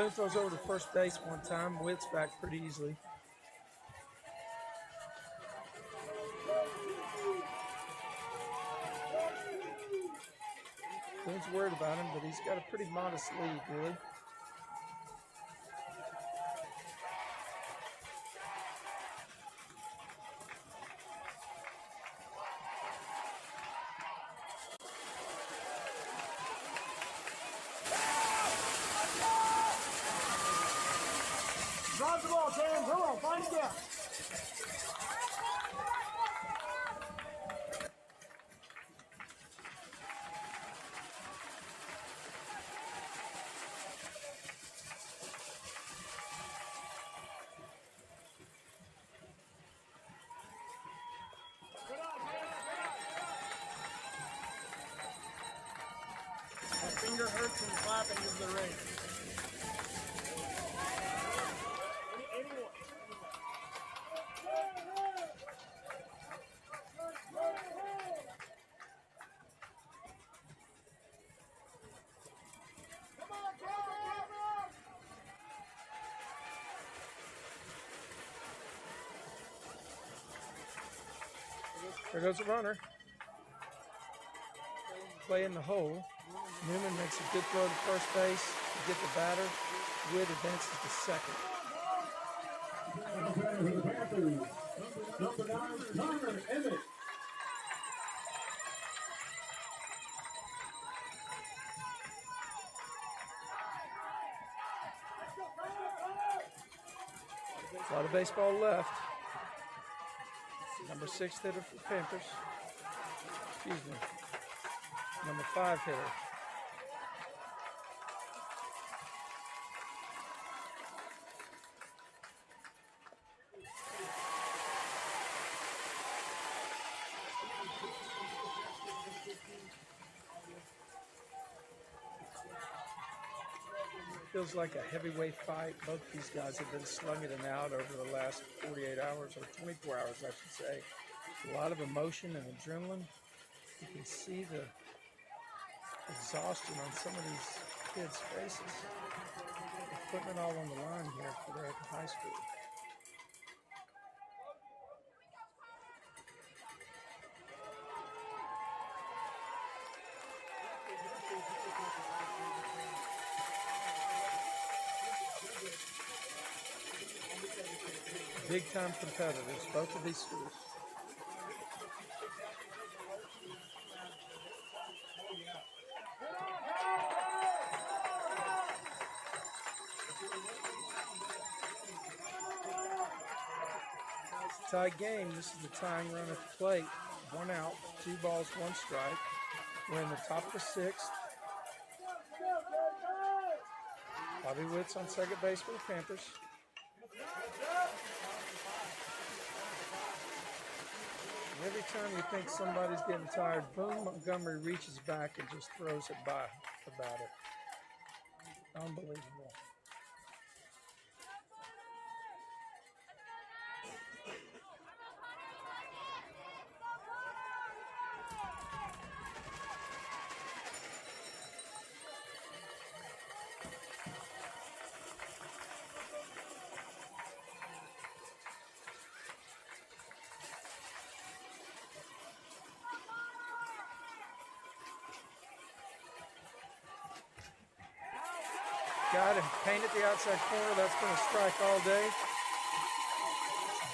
Boone throws over to first base one time. Witt's back pretty easily. Boone's worried about him, but he's got a pretty modest lead, really. Drive the ball, Sam. Come on, find it down. My finger hurts from clapping into the ring. There goes a runner. Play in the hole. Newman makes a good throw to first base to get the batter. Witt advances to second. Number 9, Connor Emmett. A lot of baseball left. Number 6 hitter for the Panthers. Excuse me. Number 5 hitter. Feels like a heavyweight fight. Both these guys have been slugging it out over the last 48 hours, or 24 hours, I should say. A lot of emotion and adrenaline. You can see the exhaustion on some of these kids' faces. They're putting it all on the line here for their high school. Big-time competitors, both of these schools. It's a tied game. This is the tying run at the plate. 1 out, 2 balls, 1 strike. We're in the top of the 6th. Bobby Witt's on second base for the Panthers. Every time you think somebody's getting tired, Boone Montgomery reaches back and just throws it by the batter. Unbelievable. Got him. Painted the outside corner. That's been a strike all day.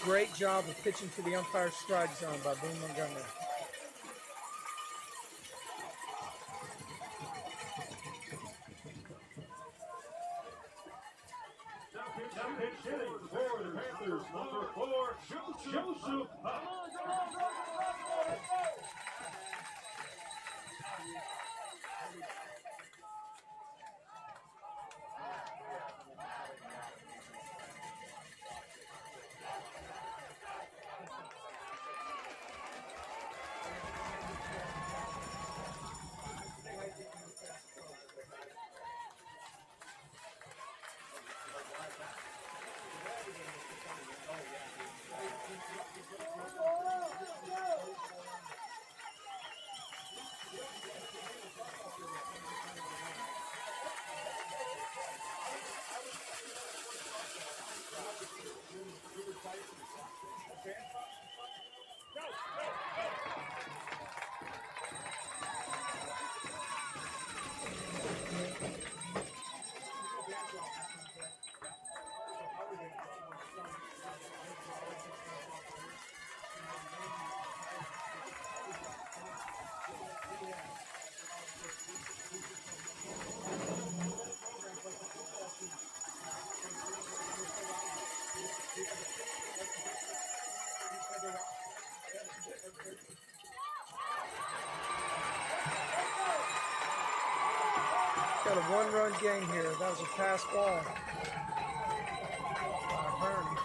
Great job of pitching to the umpire's strike zone by Boone Montgomery. Now pitch hitting for the Panthers, number 4, Joseph. got a one-run game here. That was a pass ball. Hearn.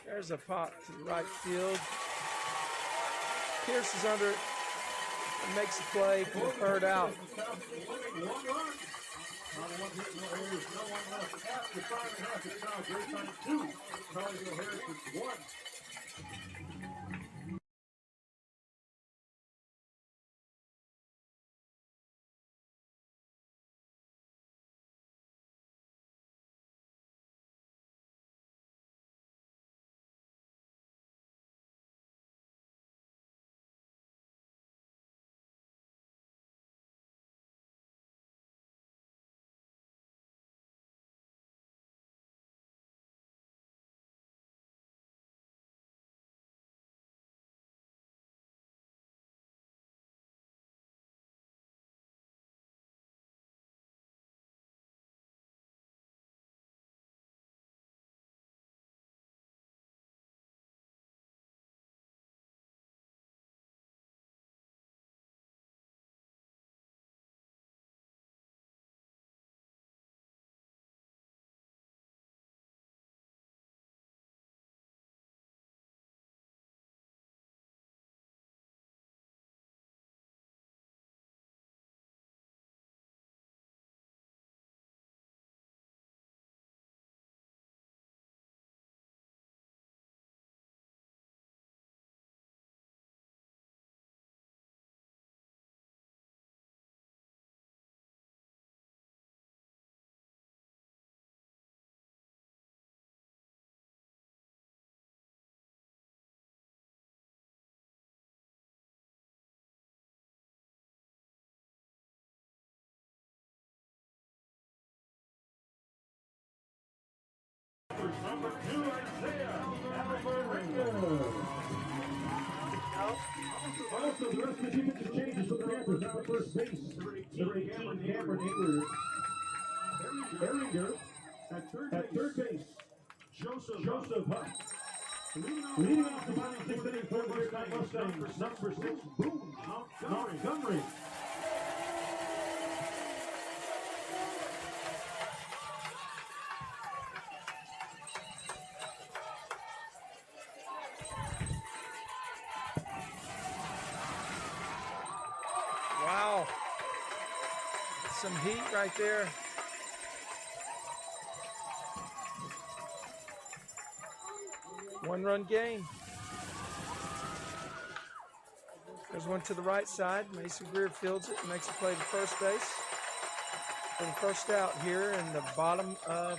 There's a pop to the right field. Pierce is under it and makes the play for the third out. Number 2, Isaiah. Also, the rest of the defensive changes for the Panthers. Now at first base, number 18, Cameron Herringer. At third base, Joseph Huff. Leading off the bottom 6th inning for the Mustangs, number 6, Boone Montgomery. Wow. Some heat right there. One-run game. There's one to the right side. Mason Greer fields it and makes a play to first base for the first out here in the bottom of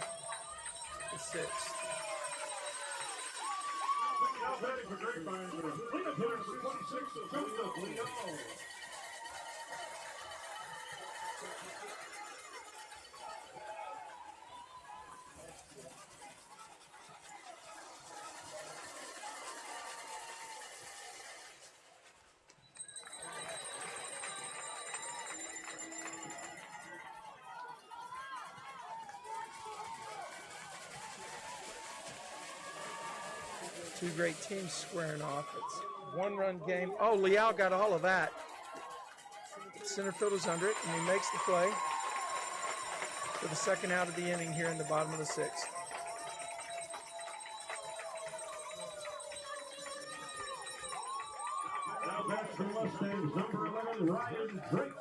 the 6th. Now batting for Grapevine, cleanup hitter number 26, Joseph Leo. Two great teams squaring off. It's one-run game. Oh, Leal got all of that. Center fielder's under it, and he makes the play for the second out of the inning here in the bottom of the 6th. Now back for the Mustangs, number 11, Ryan Drake.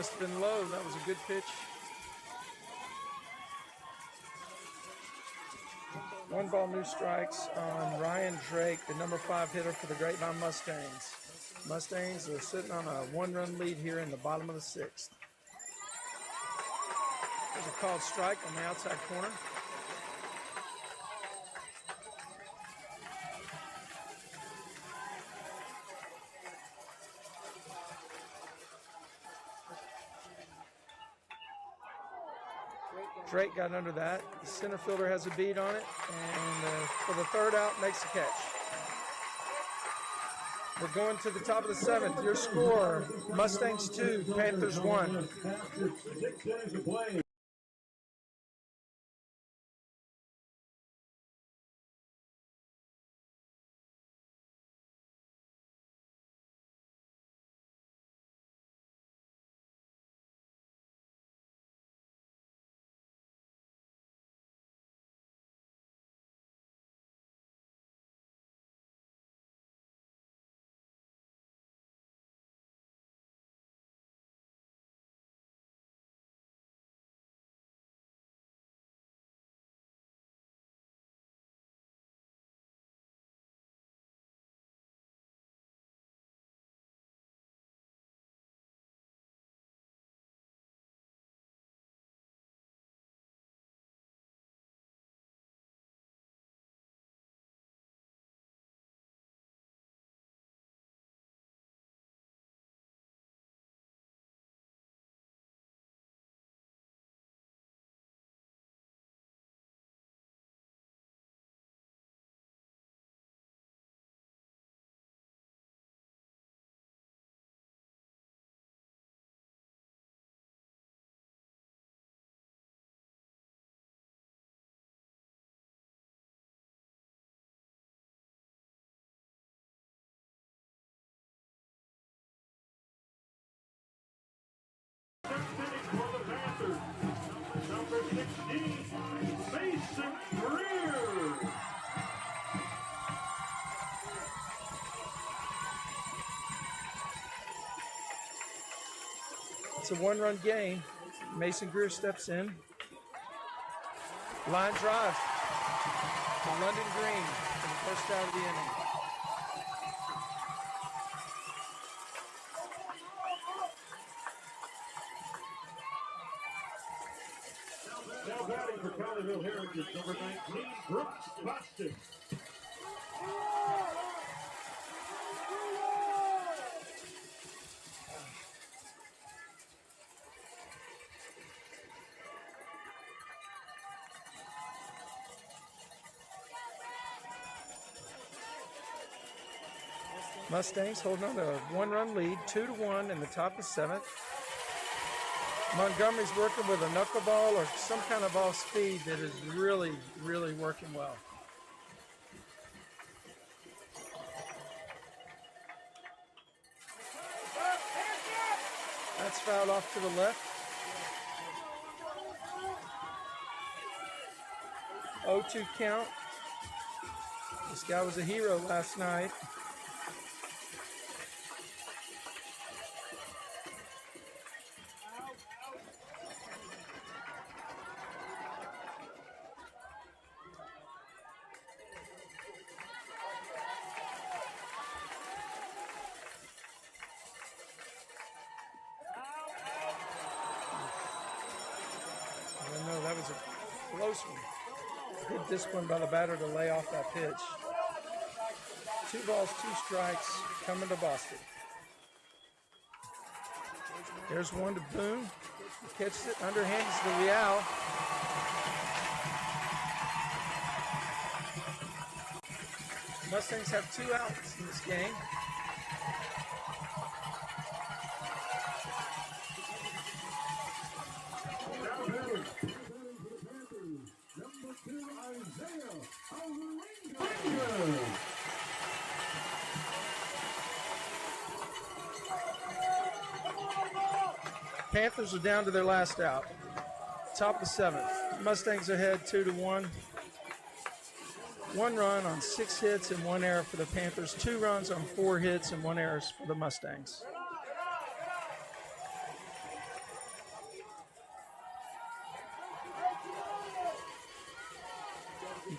Must have been low. That was a good pitch. 1 ball, new strikes on Ryan Drake, the number 5 hitter for the Grapevine Mustangs. Mustangs are sitting on a 1-run lead here in the bottom of the 6th. There's a called strike on the outside corner. Drake got under that. The center fielder has a beat on it, and for the 3rd out, makes the catch. We're going to the top of the 7th. Your score, Mustangs 2, Panthers 1. 6 innings of play. For the Panthers, number 16, Mason Greer. It's a 1-run game. Mason Greer steps in. Line drive to London Green for the 1st out of the inning. Now batting for Colleyville Heritage, number 19, Brooks Boston. Mustangs holding on to a 1-run lead, 2-1 in the top of 7th. Montgomery's working with a knuckleball or some kind of off speed that is really, really working well. That's fouled off to the left. 0-2 count. This guy was a hero last night. No, that was a close one. Good discipline by the batter to lay off that pitch. 2 balls, 2 strikes, coming to Boston. There's one to Boone. He catches it, underhands to Real. Mustangs have 2 outs in this game. Panthers are down to their last out. Top of 7th. Mustangs ahead 2-1. 1 run on 6 hits and 1 error for the Panthers. 2 runs on 4 hits and 1 error for the Mustangs.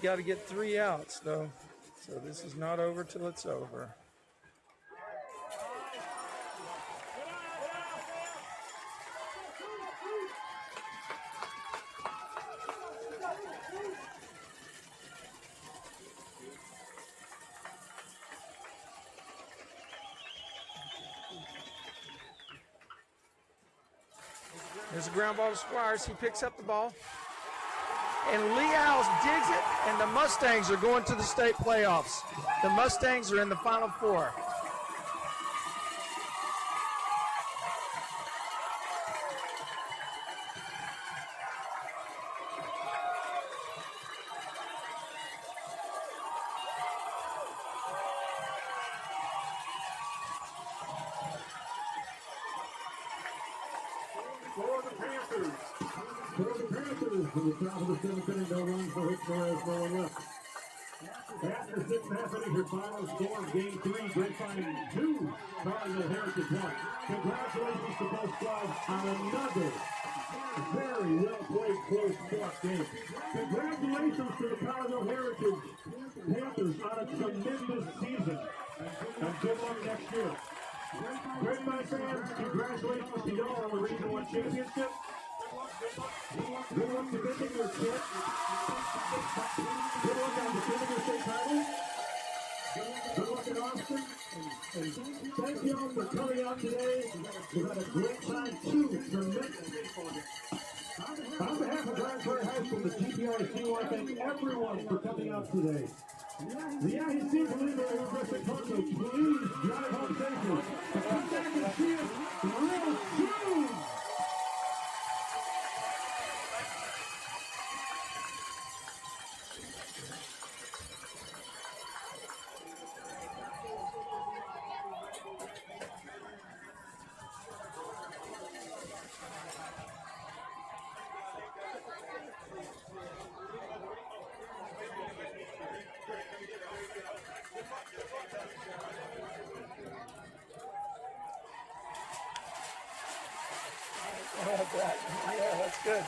got to get 3 outs, though. So this is not over till it's over. There's a ground ball to Squires. He picks up the ball. And Lee Owls digs it, and the Mustangs are going to the state playoffs. The Mustangs are in the Final Four. For the Panthers. From the top of the 7th inning, no runs, no hits, no errors, no one left. After 6.5 innings, your final score of Game 3, Grapevine 2, Colleyville Heritage 1. Congratulations to both squads on another very well-played, close-fought game. Congratulations to the Colleyville Heritage Panthers on a tremendous season. And good luck next year. Grapevine fans, congratulations to y'all on the Region 1 championship. Good luck defending your kit. Good luck on defending your state title. Good luck in Austin. And thank you all for coming out today. We've had a great time too. Tremendous. On behalf of Grand Prairie High School, the GPRC, I want to thank everyone for coming out today. The IEC believer in Western Congo, please drive home safely. And come back and see us real soon. Yeah, that's good.